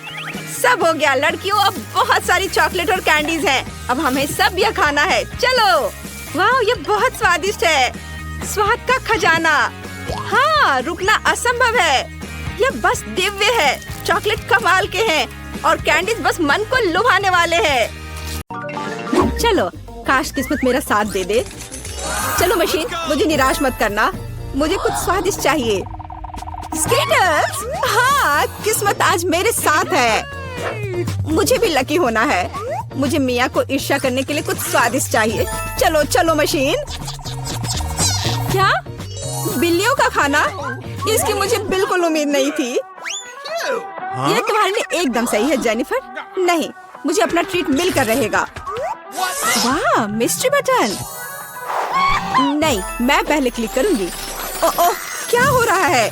सब हो गया लड़कियों। अब बहुत सारी चॉकलेट और कैंडीज हैं। अब हमें सब यह खाना है। चलो। वाह, यह बहुत स्वादिष्ट है। स्वाद का खजाना। हाँ, रुकना असंभव है। यह बस दिव्य है। चॉकलेट कमाल के हैं और कैंडीज बस मन को लुभाने वाले हैं। चलो, काश किस्मत मेरा साथ दे दे। चलो मशीन, मुझे निराश मत करना। मुझे कुछ स्वादिष्ट चाहिए। स्केटर्स। हाँ, किस्मत आज मेरे साथ है। मुझे भी लकी होना है। मुझे मिया को ईर्ष्या करने के लिए कुछ स्वादिष्ट चाहिए। चलो चलो मशीन। क्या? बिल्लियों का खाना? इसकी मुझे बिल्कुल उम्मीद नहीं थी। यह तुम्हारे लिए एकदम सही है जेनिफर। नहीं, मुझे अपना ट्रीट मिलकर रहेगा। वाह, मिस्ट्री बटन। नहीं, मैं पहले क्लिक करूंगी। ओह, क्या हो रहा है?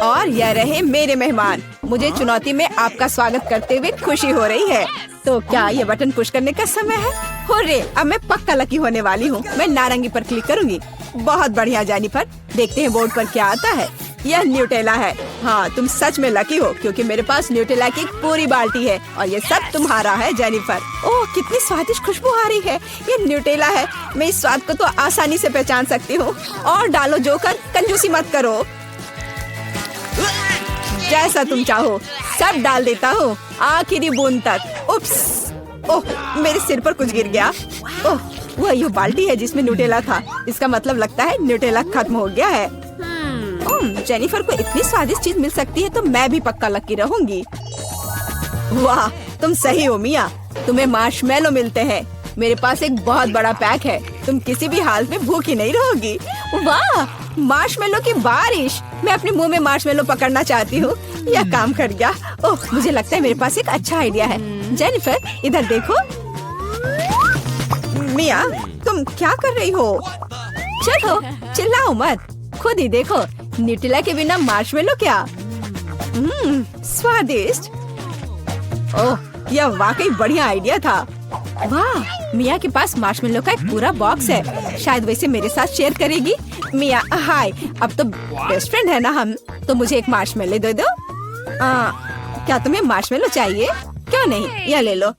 और यह रहे मेरे मेहमान। मुझे चुनौती में आपका स्वागत करते हुए खुशी हो रही है। तो क्या ये बटन पुश करने का समय है? हुर्रे, अब मैं पक्का लकी होने वाली हूँ। मैं नारंगी पर क्लिक करूंगी। बहुत बढ़िया जेनिफर। देखते हैं बोर्ड पर क्या आता है। यह न्यूटेला है। हाँ, तुम सच में लकी हो क्योंकि मेरे पास न्यूटेला की एक पूरी बाल्टी है और ये सब तुम्हारा है जेनिफर। ओह, कितनी स्वादिष्ट खुशबू आ रही है। ये न्यूटेला है। मैं इस स्वाद को तो आसानी से पहचान सकती हूँ। और डालो जोकर, कंजूसी मत करो। जैसा तुम चाहो सब डाल देता हूँ, आखिरी बूंद तक। उप्स, ओह, मेरे सिर पर कुछ गिर गया। ओह, वह ये बाल्टी है जिसमें न्यूटेला था। इसका मतलब लगता है न्यूटेला खत्म हो गया है। जेनिफर को इतनी स्वादिष्ट चीज मिल सकती है तो मैं भी पक्का लकी रहूंगी। वाह, तुम सही हो मिया। तुम्हें मार्शमेलो मिलते हैं। मेरे पास एक बहुत बड़ा पैक है। तुम किसी भी हाल में भूखी नहीं रहोगी। वाह, मार्शमेलो की बारिश। मैं अपने मुंह में मार्शमेलो पकड़ना चाहती हूँ। यह काम कर गया। ओह, मुझे लगता है मेरे पास एक अच्छा आइडिया है। जेनिफर, इधर देखो। मिया, तुम क्या कर रही हो? चलो, चिल्लाओ मत, खुद ही देखो। न्यूटेला के बिना मार्शमेलो क्या? स्वादिष्ट। ओह, यह वाकई बढ़िया आइडिया था। वाह, मिया के पास मार्शमेलो का एक पूरा बॉक्स है। शायद वैसे मेरे साथ शेयर करेगी। मिया, हाय। अब तो बेस्ट फ्रेंड है ना हम। तो मुझे एक मार्शमेलो दे दो। क्या तुम्हें मार्शमेलो चाहिए? क्यों नहीं, यह ले लो।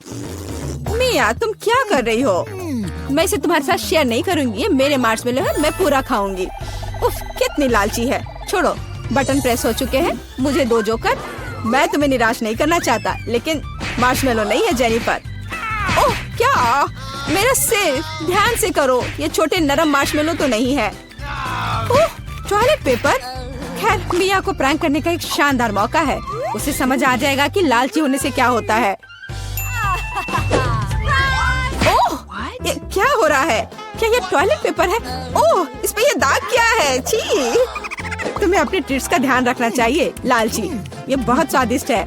मिया, तुम क्या कर रही हो? मैं इसे तुम्हारे साथ शेयर नहीं करूंगी। ये मेरे मार्शमेलो है, मैं पूरा खाऊंगी। उफ, कितनी लालची है। छोड़ो, बटन प्रेस हो चुके हैं। मुझे दो जोकर। मैं तुम्हें निराश नहीं करना चाहता, लेकिन मार्शमेलो नहीं है जेनिफर। ओह, क्या? मेरा सिर, ध्यान से करो। ये छोटे नरम मार्शमेलो तो नहीं है। ओह, टॉयलेट पेपर। खैर, मिया को प्रैंक करने का एक शानदार मौका है। उसे समझ आ जाएगा कि लालची होने से क्या होता है। ओह, ये क्या हो रहा है? क्या ये टॉयलेट पेपर है? ओह, इस पे ये दाग क्या है? छी! तुम्हें अपने ट्रीट्स का ध्यान रखना चाहिए लालची। ये बहुत स्वादिष्ट है।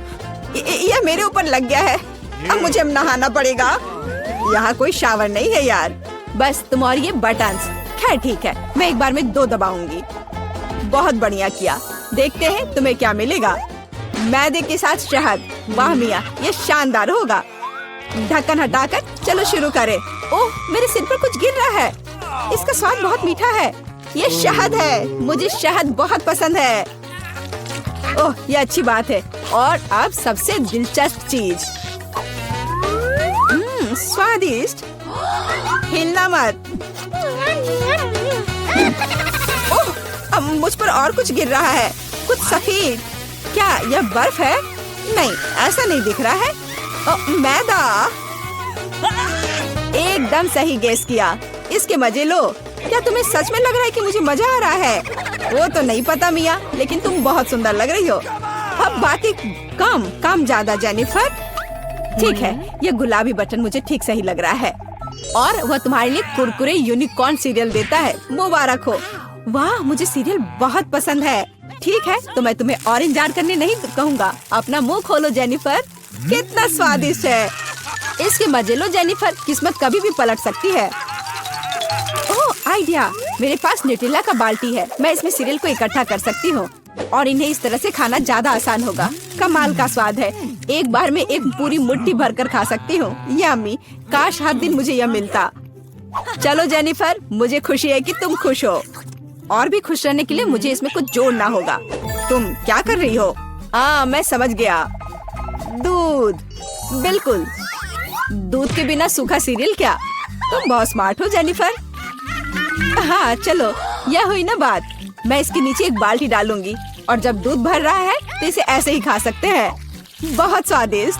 ये मेरे ऊपर लग गया है। अब मुझे नहाना पड़ेगा। यहाँ कोई शावर नहीं है यार। बस तुम और ये बटन्स। खैर ठीक है, मैं एक बार में 2 दबाऊंगी। बहुत बढ़िया किया। देखते हैं तुम्हें क्या मिलेगा। मैदे के साथ शहद। वाह मिया, ये शानदार होगा। ढक्कन हटाकर चलो शुरू करें। ओह, मेरे सिर पर कुछ गिर रहा है। इसका स्वाद बहुत मीठा है। ये शहद है। मुझे शहद बहुत पसंद है। ओह, ये अच्छी बात है। और अब सबसे दिलचस्प चीज। स्वादिष्ट। हिलना मत। ओह, अब मुझ पर और कुछ गिर रहा है। कुछ सफेद। क्या यह बर्फ है? नहीं, ऐसा नहीं दिख रहा है। मैदा। एकदम सही गेस किया। इसके मजे लो। क्या तुम्हें सच में लग रहा है कि मुझे मजा आ रहा है? वो तो नहीं पता मिया, लेकिन तुम बहुत सुंदर लग रही हो। अब बातें कम, काम ज्यादा जेनिफर। ठीक है, ये गुलाबी बटन मुझे ठीक सही लग रहा है। और वह तुम्हारे लिए कुरकुरे यूनिकॉर्न सीरियल देता है। मुबारक हो। वाह, मुझे सीरियल बहुत पसंद है। ठीक है, तो मैं तुम्हें और इंतजार करने नहीं कहूँगा। अपना मुंह खोलो जेनिफर। कितना स्वादिष्ट है। इसके मजे लो जेनिफर, किस्मत कभी भी पलट सकती है। ओह आइडिया, मेरे पास न्यूट्रेला का बाल्टी है। मैं इसमें सीरियल को इकट्ठा कर सकती हूँ और इन्हें इस तरह से खाना ज्यादा आसान होगा। कमाल का स्वाद है। एक बार में एक पूरी मुट्ठी भरकर खा सकती हूँ। यम्मी, काश हर दिन मुझे यह मिलता। चलो जेनिफर, मुझे खुशी है कि तुम खुश हो। और भी खुश रहने के लिए मुझे इसमें कुछ जोड़ना होगा। तुम क्या कर रही हो? मैं समझ गया। दूध। बिल्कुल, दूध के बिना सूखा सीरियल क्या? तुम बहुत स्मार्ट हो जेनिफर। हाँ चलो, यह हुई ना बात। मैं इसके नीचे एक बाल्टी डालूंगी और जब दूध भर रहा है तो इसे ऐसे ही खा सकते हैं। बहुत स्वादिष्ट।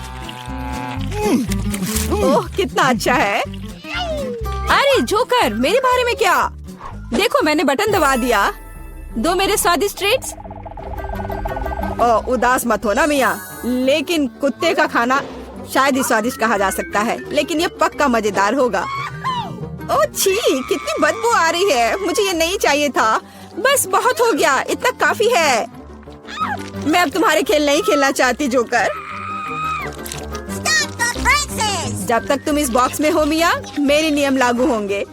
ओह कितना अच्छा है। अरे जोकर, मेरे बारे में क्या? देखो, मैंने बटन दबा दिया। दो मेरे स्वादिष्ट ट्रीट्स। उदास मत हो ना मिया, लेकिन कुत्ते का खाना शायद ही स्वादिष्ट कहा जा सकता है, लेकिन ये पक्का मजेदार होगा। ओह छी, कितनी बदबू आ रही है। मुझे ये नहीं चाहिए था। बस बहुत हो गया, इतना काफी है। मैं अब तुम्हारे खेल नहीं खेलना चाहती जोकर। जब तक तुम इस बॉक्स में हो मिया, मेरे नियम लागू होंगे।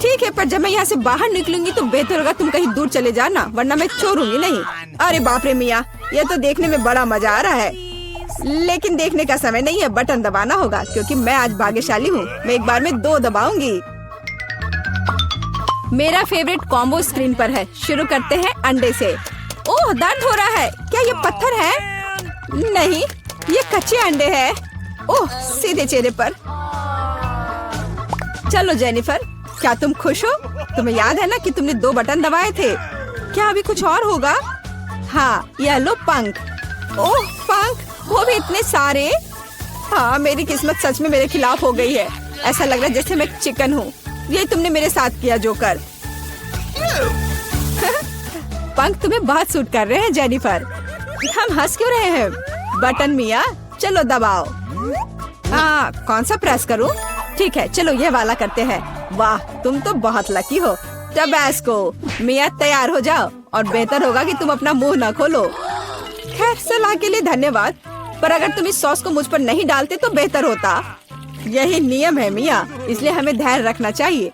ठीक है, पर जब मैं यहाँ से बाहर निकलूंगी तो बेहतर होगा तुम कहीं दूर चले जाना, वरना मैं छोड़ूंगी नहीं। अरे बाप रे मिया, ये तो देखने में बड़ा मजा आ रहा है, लेकिन देखने का समय नहीं है। बटन दबाना होगा क्योंकि मैं आज भाग्यशाली हूँ। मैं एक बार में 2 दबाऊंगी। मेरा फेवरेट कॉम्बो स्क्रीन पर है। शुरू करते हैं अंडे से। ओह दर्द हो रहा है। क्या ये पत्थर है? नहीं, ये कच्चे अंडे हैं। ओह सीधे चेहरे पर। चलो जेनिफर, क्या तुम खुश हो? तुम्हें याद है ना कि तुमने 2 बटन दबाए थे? क्या अभी कुछ और होगा? हाँ, यह लो पंख। ओह पंख, वो भी इतने सारे। हाँ, मेरी किस्मत सच में मेरे खिलाफ हो गई है। ऐसा लग रहा है जैसे मैं चिकन हूँ। ये तुमने मेरे साथ किया जोकर। पंख तुम्हें बहुत सूट कर रहे हैं जेनिफर। हम हंस क्यों रहे हैं? बटन मिया, चलो दबाओ। कौन सा प्रेस करूं? ठीक है, चलो ये वाला करते हैं। वाह, तुम तो बहुत लकी हो। टबैस्को। मिया तैयार हो जाओ, और बेहतर होगा कि तुम अपना मुंह न खोलो। खैर, सलाह के लिए धन्यवाद, पर अगर तुम इस सॉस को मुझ पर नहीं डालते तो बेहतर होता। यही नियम है मिया, इसलिए हमें धैर्य रखना चाहिए।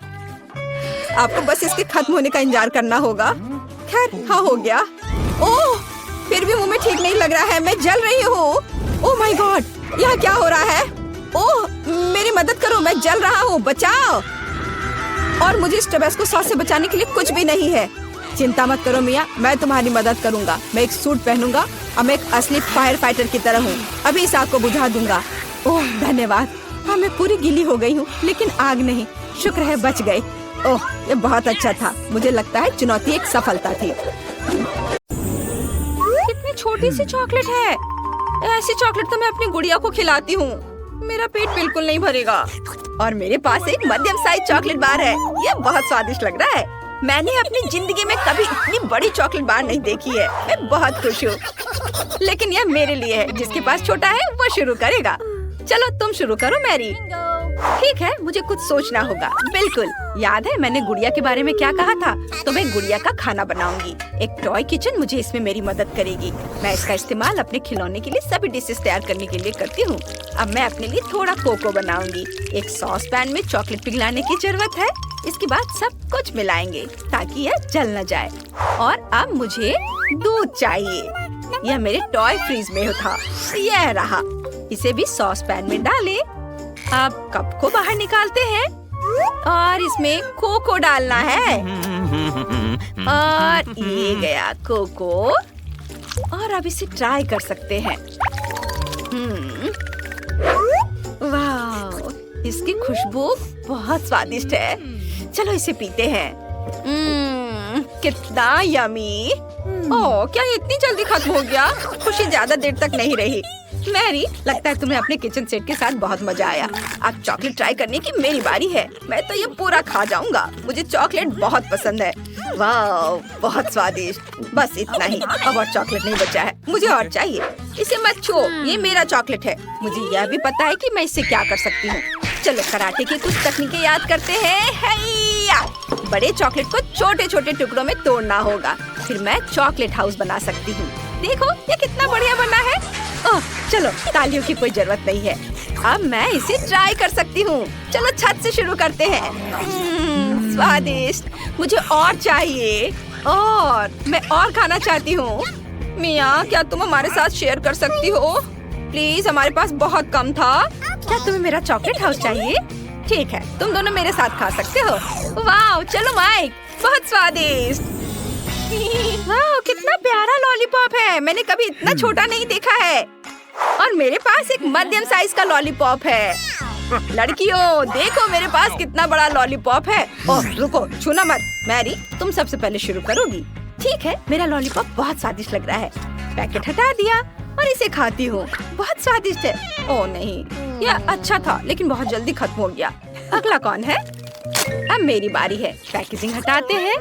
आपको बस इसके खत्म होने का इंतजार करना होगा। खैर, हाँ हो गया। ओह, फिर भी मुंह में ठीक नहीं लग रहा है। मैं जल रही हूँ। ओह माय गॉड, यहाँ क्या हो रहा है? ओह, मेरी मदद करो, मैं जल रहा हूँ, बचाओ। और मुझे इस टबैस्को सॉस से बचाने के लिए कुछ भी नहीं है। चिंता मत करो मिया, मैं तुम्हारी मदद करूंगा। मैं एक सूट पहनूंगा और मैं एक असली फायर फाइटर की तरह हूँ। अभी इस आग को बुझा दूंगा। ओह धन्यवाद। हाँ, मैं पूरी गीली हो गई हूँ, लेकिन आग नहीं। शुक्र है बच गए। ओह, ये बहुत अच्छा था। मुझे लगता है चुनौती एक सफलता थी। कितनी छोटी सी चॉकलेट है। ऐसी चॉकलेट तो मैं अपनी गुड़िया को खिलाती हूँ। मेरा पेट बिल्कुल नहीं भरेगा। और मेरे पास एक मध्यम साइज चॉकलेट बार है। ये बहुत स्वादिष्ट लग रहा है। मैंने अपनी जिंदगी में कभी इतनी बड़ी चॉकलेट बार नहीं देखी है। मैं बहुत खुश हूँ, लेकिन यह मेरे लिए है। जिसके पास छोटा है वो शुरू करेगा। चलो तुम शुरू करो मैरी। ठीक है, मुझे कुछ सोचना होगा। बिल्कुल, याद है मैंने गुड़िया के बारे में क्या कहा था? तो मैं गुड़िया का खाना बनाऊंगी। एक टॉय किचन मुझे इसमें मेरी मदद करेगी। मैं इसका इस्तेमाल अपने खिलौने के लिए सभी डिशेस तैयार करने के लिए करती हूँ। अब मैं अपने लिए थोड़ा कोको बनाऊंगी। एक सॉस पैन में चॉकलेट पिघलाने की जरूरत है। इसके बाद सब कुछ मिलाएंगे ताकि यह जल न जाए। और अब मुझे दूध चाहिए। यह मेरे टॉय फ्रीज में था। यह रहा। इसे भी सॉस पैन में डालें। अब कप को बाहर निकालते हैं और इसमें कोको डालना है। और ये गया कोको। और अब इसे ट्राई कर सकते हैं। वाह, इसकी खुशबू बहुत स्वादिष्ट है। चलो इसे पीते हैं। कितना यमी। ओह, क्या ये इतनी जल्दी खत्म हो गया? खुशी ज्यादा देर तक नहीं रही। मैरी, लगता है तुम्हें अपने किचन सेट के साथ बहुत मजा आया। अब चॉकलेट ट्राई करने की मेरी बारी है। मैं तो ये पूरा खा जाऊंगा। मुझे चॉकलेट बहुत पसंद है। वाह, बहुत स्वादिष्ट। बस इतना ही, अब और चॉकलेट नहीं बचा है। मुझे और चाहिए। इसे मत छुओ, ये मेरा चॉकलेट है। मुझे यह भी पता है कि मैं इससे क्या कर सकती हूँ। चलो कराटे की कुछ तकनीकें याद करते हैं। हैया! बड़े चॉकलेट को छोटे छोटे टुकड़ों में तोड़ना होगा। फिर मैं चॉकलेट हाउस बना सकती हूँ। देखो ये कितना बढ़िया बना है। ओह, चलो तालियों की कोई जरूरत नहीं है। अब मैं इसे ट्राई कर सकती हूँ। चलो छत से शुरू करते हैं। स्वादिष्ट। मुझे और चाहिए, और मैं और खाना चाहती हूँ। मिया, क्या तुम हमारे साथ शेयर कर सकती हो? प्लीज, हमारे पास बहुत कम था। क्या तुम्हें मेरा चॉकलेट हाउस चाहिए? ठीक है, तुम दोनों मेरे साथ खा सकते हो। वाह, चलो माइक, बहुत स्वादिष्ट। वाह, कितना प्यारा लॉलीपॉप है। मैंने कभी इतना छोटा नहीं देखा है। और मेरे पास एक मध्यम साइज का लॉलीपॉप है। लड़कियों, देखो मेरे पास कितना बड़ा लॉलीपॉप है। ओह, रुको, छूना मत। मैरी, तुम सबसे पहले शुरू करोगी। ठीक है, मेरा लॉलीपॉप बहुत स्वादिष्ट लग रहा है। पैकेट हटा दिया और इसे खाती हूँ। बहुत स्वादिष्ट है। ओह नहीं, यह अच्छा था लेकिन बहुत जल्दी खत्म हो गया। अगला कौन है? अब मेरी बारी है। पैकेजिंग हटाते हैं।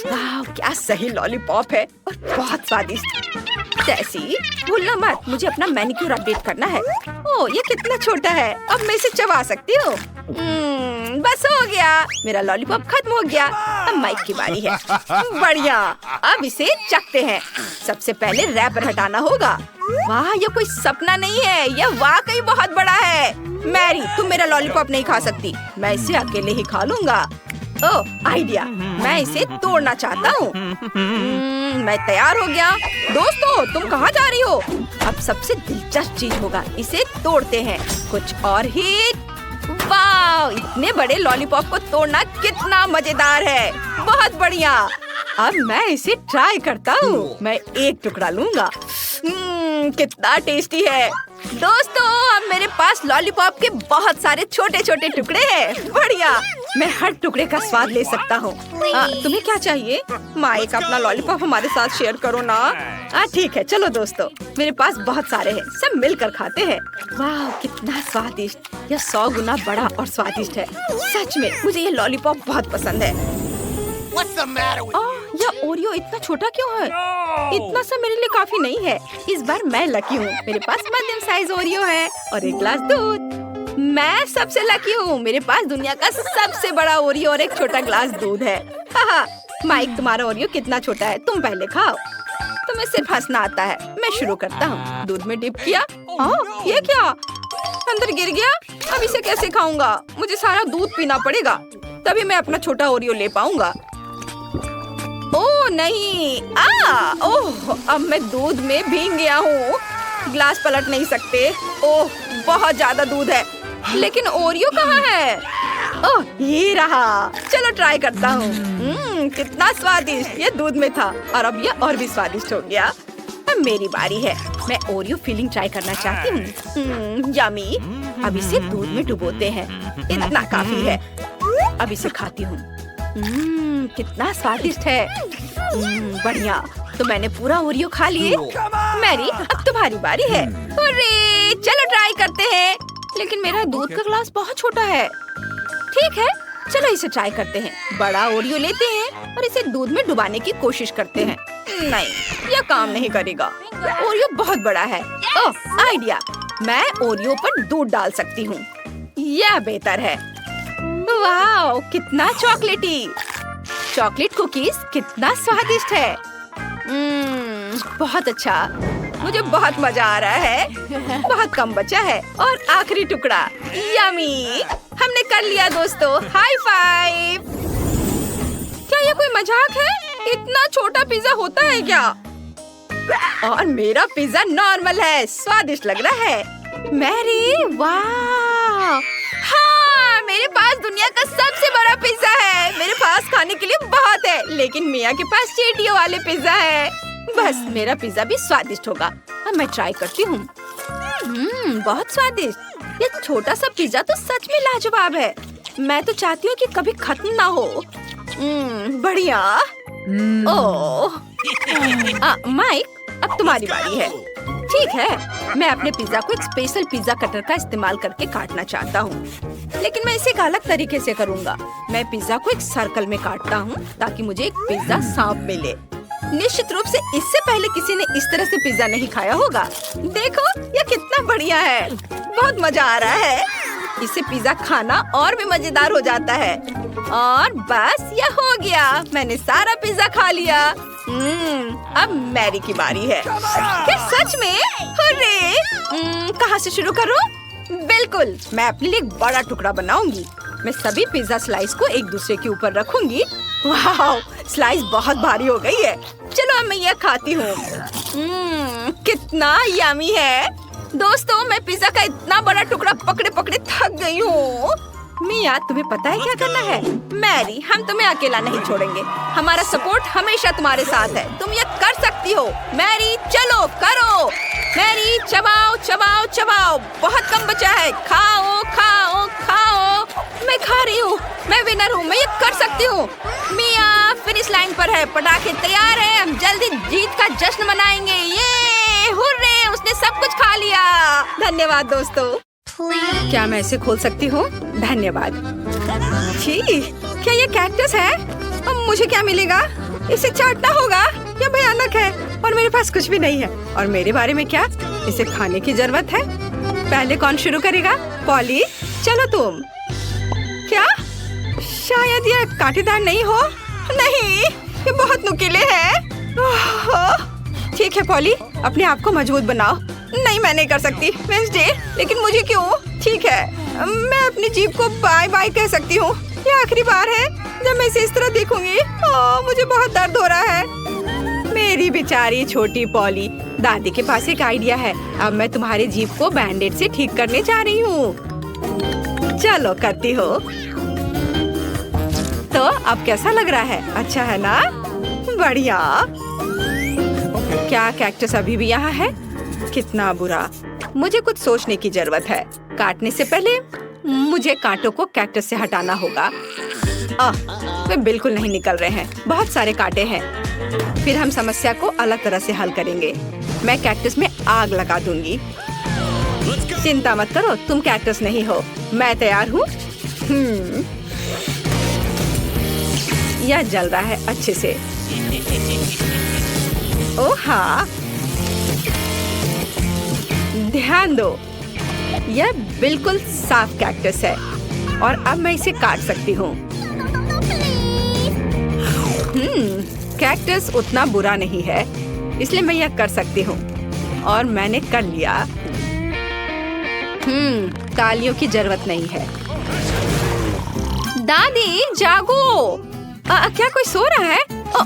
वाह, क्या सही लॉलीपॉप है और बहुत स्वादिष्ट। जैसी, भूलना मत, मुझे अपना मैनिक्योर अपडेट करना है। ओह, ये कितना छोटा है। अब मैं इसे चबा सकती हूँ। बस हो गया, मेरा लॉलीपॉप खत्म हो गया। अब माइक की बारी है। बढ़िया, अब इसे चखते हैं। सबसे पहले रैपर हटाना होगा। वाह, ये कोई सपना नहीं है, यह वाकई बहुत बड़ा है। मैरी, तुम मेरा लॉलीपॉप नहीं खा सकती। मैं इसे अकेले ही खा लूंगा। ओह, आइडिया, मैं इसे तोड़ना चाहता हूँ। मैं तैयार हो गया। दोस्तों, तुम कहाँ जा रही हो? अब सबसे दिलचस्प चीज होगा, इसे तोड़ते हैं। कुछ और हिट। वाह, इतने बड़े लॉलीपॉप को तोड़ना कितना मजेदार है। बहुत बढ़िया। अब मैं इसे ट्राई करता हूँ। मैं एक टुकड़ा लूंगा। कितना टेस्टी है। दोस्तों, अब मेरे पास लॉलीपॉप के बहुत सारे छोटे छोटे टुकड़े हैं। बढ़िया, मैं हर टुकड़े का स्वाद ले सकता हूँ। तुम्हें क्या चाहिए? माइक, अपना लॉलीपॉप हमारे साथ शेयर करो ना। ठीक है, चलो दोस्तों, मेरे पास बहुत सारे हैं, सब मिलकर खाते हैं। वाह, कितना स्वादिष्ट। यह 100 गुना बड़ा और स्वादिष्ट है। सच में मुझे ये लॉलीपॉप बहुत पसंद है। यह ओरियो इतना छोटा क्यों है? इतना सा मेरे लिए काफी नहीं है। इस बार मैं लकी हूँ। मेरे पास मध्यम साइज ओरियो है और एक ग्लास दूध। मैं सबसे लकी हूँ। मेरे पास दुनिया का सबसे बड़ा ओरियो और एक छोटा ग्लास दूध है। माइक, तुम्हारा ओरियो कितना छोटा है? तुम पहले खाओ। तुम्हें सिर्फ हंसना आता है। मैं शुरू करता हूँ। दूध में डिप किया। ये क्या? अंदर गिर गया। अब इसे कैसे खाऊंगा? मुझे सारा दूध पीना पड़ेगा, तभी मैं अपना छोटा ओरियो ले पाऊंगा। ओह नहीं, ओह, अब मैं दूध में भीग गया हूँ। ग्लास पलट नहीं सकते। ओह, बहुत ज्यादा दूध है। लेकिन ओरियो कहाँ है? ओह, ये रहा। चलो ट्राई करता हूँ। कितना स्वादिष्ट। ये दूध में था और अब ये और भी स्वादिष्ट हो गया। अब मेरी बारी है। मैं ओरियो फिलिंग ट्राई करना चाहती हूँ। यमी। अब इसे दूध में डुबोते हैं। इतना काफी है। अब इसे खाती हूँ। कितना स्वादिष्ट है। बढ़िया, तो मैंने पूरा ओरियो खा लिए। मैरी, अब तुम्हारी बारी है। अरे, चलो ट्राई करते हैं। लेकिन मेरा दूध का ग्लास बहुत छोटा है। ठीक है, चलो इसे ट्राई करते हैं। बड़ा ओरियो लेते हैं और इसे दूध में डुबाने की कोशिश करते हैं। नहीं, यह काम नहीं करेगा। ओरियो बहुत बड़ा है। ओह, आइडिया, मैं ओरियो पर दूध डाल सकती हूँ। यह बेहतर है। वाह, कितना चॉकलेटी। चॉकलेट कुकीज कितना स्वादिष्ट है। बहुत अच्छा। मुझे बहुत मजा आ रहा है। बहुत कम बचा है और आखिरी टुकड़ा। यमी, हमने कर लिया दोस्तों। High five. क्या ये कोई मजाक है? इतना छोटा पिज्जा होता है क्या? और मेरा पिज्जा नॉर्मल है। स्वादिष्ट लग रहा है। मैरी, वाह, हाँ, मेरे पास दुनिया का सबसे बड़ा पिज्जा है। मेरे पास खाने के लिए बहुत है, लेकिन मिया के पास चीटियों वाले पिज्जा है। बस मेरा पिज्जा भी स्वादिष्ट होगा। अब मैं ट्राई करती हूँ। बहुत स्वादिष्ट। ये छोटा सा पिज्जा तो सच में लाजवाब है। मैं तो चाहती हूँ कि कभी खत्म ना हो। बढ़िया। ओह, माइक, अब तुम्हारी बारी है। ठीक है, मैं अपने पिज्जा को एक स्पेशल पिज्जा कटर का इस्तेमाल करके काटना चाहता हूँ, लेकिन मैं इसे एक अलग तरीके से करूँगा। मैं पिज्जा को एक सर्कल में काटता हूँ ताकि मुझे एक पिज्जा सांप मिले। निश्चित रूप से इससे पहले किसी ने इस तरह से पिज्जा नहीं खाया होगा। देखो यह कितना बढ़िया है, बहुत मजा आ रहा है। इससे पिज्जा खाना और भी मजेदार हो जाता है। और बस यह हो गया, मैंने सारा पिज्जा खा लिया। अब मैरी की बारी है। क्या सच में? हुर्रे! कहाँ से शुरू करूँ? बिल्कुल, मैं अपने लिए एक बड़ा टुकड़ा बनाऊंगी। मैं सभी पिज्जा स्लाइस को एक दूसरे के ऊपर रखूंगी। वाह, स्लाइस बहुत भारी हो गई है। चलो अब मैं यह खाती हूँ। कितना यमी है। दोस्तों, मैं पिज्जा का इतना बड़ा टुकड़ा पकड़े पकड़े थक गई हूँ। मिया, तुम्हें पता है क्या करना है? मैरी, हम तुम्हें अकेला नहीं छोड़ेंगे। हमारा सपोर्ट हमेशा तुम्हारे साथ है। तुम ये कर सकती हो। मैरी, चलो करो। मैरी, चबाओ चबाओ चबाओ। बहुत कम बचा है। खाओ खाओ खाओ। मैं खा रही हूँ। मैं विनर हूँ। मैं ये कर सकती हूँ। मिया फिनिश लाइन पर है। पटाखे तैयार हैं। हम जल्दी जीत का जश्न मनाएंगे। ये हुर्रे! उसने सब कुछ खा लिया। धन्यवाद दोस्तों। क्या मैं इसे खोल सकती हूँ? धन्यवाद। छी, क्या ये कैक्टस है? अब मुझे क्या मिलेगा? इसे चाटना होगा। यह भयानक है और मेरे पास कुछ भी नहीं है। और मेरे बारे में क्या? इसे खाने की जरूरत है। पहले कौन शुरू करेगा? पॉली, चलो तुम। क्या? शायद ये कांटेदार नहीं हो। नहीं, ये बहुत नुकीले हैं। ठीक है पॉली, अपने आप को मजबूत बनाओ। नहीं, मैं नहीं कर सकती वेंसडे, लेकिन मुझे क्यों? ठीक है, मैं अपनी जीभ को बाय बाय कह सकती हूँ। ये आखिरी बार है जब मैं इसे इस तरह देखूंगी। मुझे बहुत दर्द हो रहा है। मेरी बेचारी छोटी पॉली। दादी के पास एक आइडिया है। अब मैं तुम्हारी जीभ को बैंडेड से ठीक करने जा रही हूँ। चलो करती हो। तो अब कैसा लग रहा है? अच्छा है ना? बढ़िया। क्या कैक्टस अभी भी यहाँ है? कितना बुरा। मुझे कुछ सोचने की जरूरत है। काटने से पहले मुझे कांटों को कैक्टस से हटाना होगा। वे बिल्कुल नहीं निकल रहे हैं। बहुत सारे कांटे हैं। फिर हम समस्या को अलग तरह से हल करेंगे। मैं कैक्टस में आग लगा दूंगी। चिंता मत करो, तुम कैक्टस नहीं हो। मैं तैयार हूँ। यह जल रहा है अच्छे से। ओह हाँ, ध्यान दो, यह बिल्कुल साफ कैक्टस है और अब मैं इसे काट सकती हूँ। कैक्टस उतना बुरा नहीं है, इसलिए मैं यह कर सकती हूँ और मैंने कर लिया। तालियों की जरूरत नहीं है। दादी जागो। क्या कोई सो रहा है?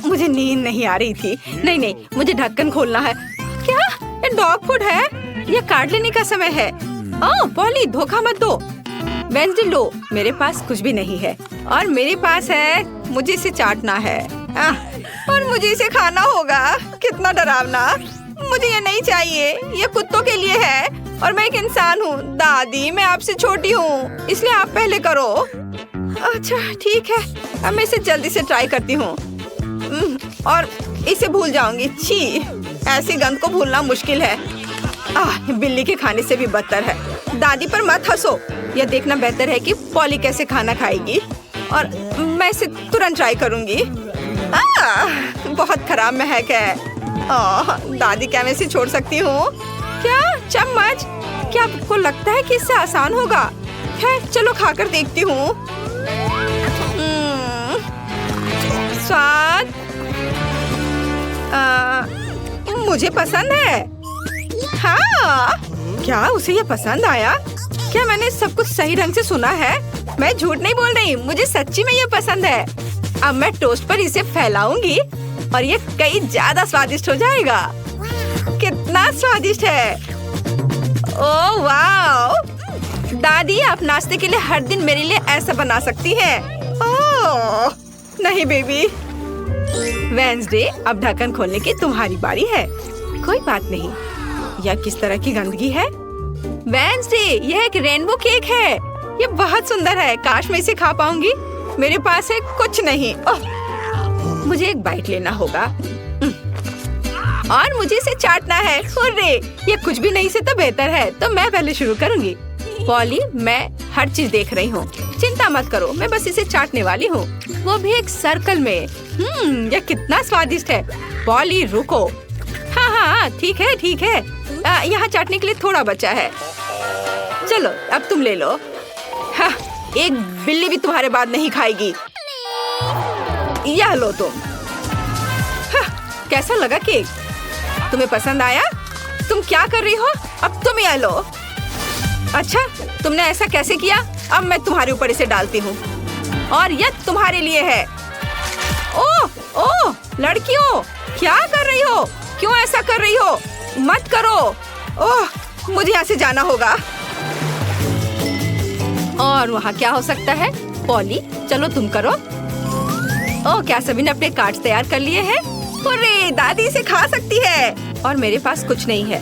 मुझे नींद नहीं आ रही थी। नहीं, मुझे ढक्कन खोलना है। क्या ये डॉग फूड है? ये काट लेने का समय है। पॉली, धोखा मत दो। वेंसडे लो, मेरे पास कुछ भी नहीं है और मेरे पास है। मुझे इसे चाटना है और मुझे इसे खाना होगा। कितना डरावना। मुझे ये नहीं चाहिए। ये कुत्तों के लिए है और मैं एक इंसान हूँ। दादी, मैं आपसे छोटी हूँ, इसलिए आप पहले करो। अच्छा ठीक है, अब मैं इसे जल्दी से ट्राई करती हूँ और इसे भूल जाऊंगी। छी, ऐसी गंध को भूलना मुश्किल है। बिल्ली के खाने से भी बदतर है। दादी पर मत हंसो। यह देखना बेहतर है कि पॉली कैसे खाना खाएगी और मैं इसे तुरंत ट्राई करूंगी। बहुत खराब महक है। दादी, क्या मैं इसे छोड़ सकती हूँ? क्या चम्मच? क्या आपको लगता है कि इससे आसान होगा? खैर चलो खाकर देखती हूँ। स्वाद मुझे पसंद है। हाँ, क्या उसे ये पसंद आया? क्या मैंने सब कुछ सही ढंग से सुना है? मैं झूठ नहीं बोल रही, मुझे सच्ची में ये पसंद है। अब मैं टोस्ट पर इसे फैलाऊंगी और ये कई ज्यादा स्वादिष्ट हो जाएगा। कितना स्वादिष्ट है। ओह वाह! दादी, आप नाश्ते के लिए हर दिन मेरे लिए ऐसा बना सकती हैं। ओह नहीं बेबी। वेंसडे, अब ढक्कन खोलने की तुम्हारी बारी है। कोई बात नहीं। यह किस तरह की गंदगी है? वेंसडे, यह एक रेनबो केक है। यह बहुत सुंदर है। काश मैं इसे खा पाऊंगी। मेरे पास है कुछ नहीं। मुझे एक बाइट लेना होगा। और मुझे इसे चाटना है। हुर्रे! ये कुछ भी नहीं से तो बेहतर है, तो मैं पहले शुरू करूँगी। पॉली, मैं हर चीज देख रही हूँ, चिंता मत करो, मैं बस इसे चाटने वाली हूँ, वो भी एक सर्कल में। यह कितना स्वादिष्ट है। पॉली रुको। हाँ हाँ ठीक है ठीक है, यहाँ चाटने के लिए थोड़ा बचा है। चलो अब तुम ले लो। हाँ, एक बिल्ली भी तुम्हारे बाद नहीं खाएगी। यह लो तुम। हाँ, कैसा लगा केक? तुम्हें पसंद आया? तुम क्या कर रही हो? अब तुम यह लो। अच्छा, तुमने ऐसा कैसे किया? अब मैं तुम्हारे ऊपर इसे डालती हूँ और यह तुम्हारे लिए है। ओह ओह, लड़कियों क्या कर रही हो? क्यों ऐसा कर रही हो? मत करो। ओह, मुझे यहाँ से जाना होगा। और वहाँ क्या हो सकता है? पॉली, चलो तुम करो। ओह, क्या सभी ने अपने कार्ड्स तैयार कर लिए हैं? अरे, दादी इसे खा सकती है और मेरे पास कुछ नहीं है।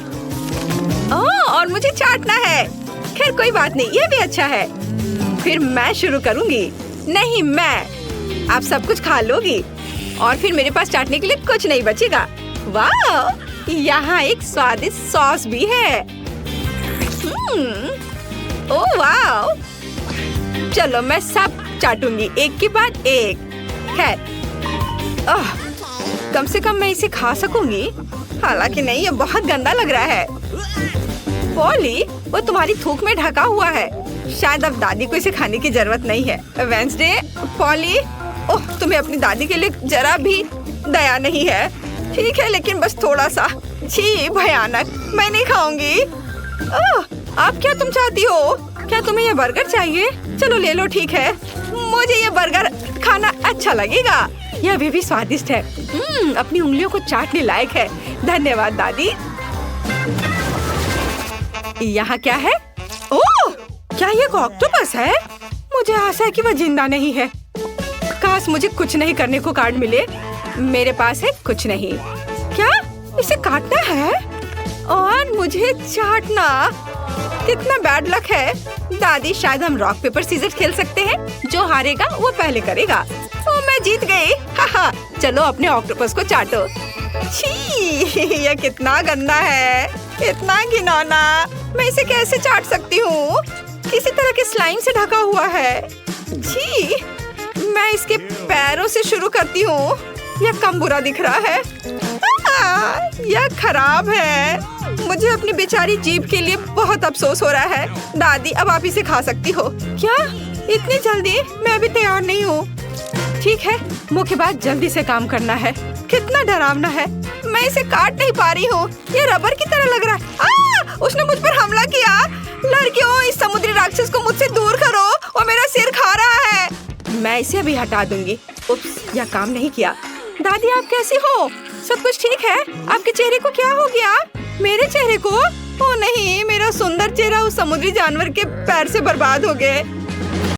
ओह, और मुझे चाटना है। खैर कोई बात नहीं, ये भी अच्छा है। फिर मैं शुरू करूँगी। नहीं, मैं। आप सब कुछ खा लोगी और फिर मेरे पास चाटने के लिए कुछ नहीं बचेगा। वाह, यहाँ एक स्वादिष्ट सॉस भी है। ओह वाह, चलो मैं सब चाटूंगी एक के बाद एक। खैर, कम से कम मैं इसे खा सकूंगी। हालांकि नहीं, ये बहुत गंदा लग रहा है। पॉली, वो तुम्हारी थूक में ढका हुआ है। शायद अब दादी को इसे खाने की जरूरत नहीं है। वेंसडे, पॉली, ओह, तुम्हें अपनी दादी के लिए जरा भी दया नहीं है। ठीक है, लेकिन बस थोड़ा सा। छी, भयानक, मैं नहीं खाऊंगी। आप क्या तुम चाहती हो? क्या तुम्हें ये बर्गर चाहिए? चलो ले लो, ठीक है, मुझे ये बर्गर खाना अच्छा लगेगा। यह अभी भी स्वादिष्ट है। अपनी उंगलियों को चाटने लायक है। धन्यवाद दादी। यहाँ क्या है? ओह, क्या ये ऑक्टोपस है? मुझे आशा है कि वह जिंदा नहीं है। काश मुझे कुछ नहीं करने को कार्ड मिले। मेरे पास है कुछ नहीं। क्या इसे काटना है और मुझे चाटना? कितना बैड लक है। दादी, शायद हम रॉक पेपर सीजर खेल सकते हैं। जो हारेगा वो पहले करेगा। ओ, मैं जीत गई। हाहा, चलो अपने ऑक्टोपस को चाटो। छी, यह कितना गंदा है, इतना घिनौना। मैं इसे कैसे चाट सकती हूँ? किसी तरह के स्लाइम से ढका हुआ है। छी, मैं इसके पैरों से शुरू करती हूँ। यह कम बुरा दिख रहा है। यह खराब है। मुझे अपनी बेचारी जीभ के लिए बहुत अफसोस हो रहा है। दादी, अब आप इसे खा सकती हो। क्या इतनी जल्दी? मैं अभी तैयार नहीं हूँ। ठीक है, मुख्य बात जल्दी से काम करना है। कितना डरावना है। मैं इसे काट नहीं पा रही हूँ। ये रबर की तरह लग रहा है। उसने मुझ पर हमला किया। लड़कियों, इस समुद्री राक्षस को मुझसे दूर करो, वो मेरा सिर खा रहा है। मैं इसे अभी हटा दूंगी। उप्स, यह काम नहीं किया। दादी, आप कैसी हो? सब कुछ ठीक है? आपके चेहरे को क्या हो गया? मेरे चेहरे को? ओ नहीं, मेरा सुंदर चेहरा उस समुद्री जानवर के पैर से बर्बाद हो गए।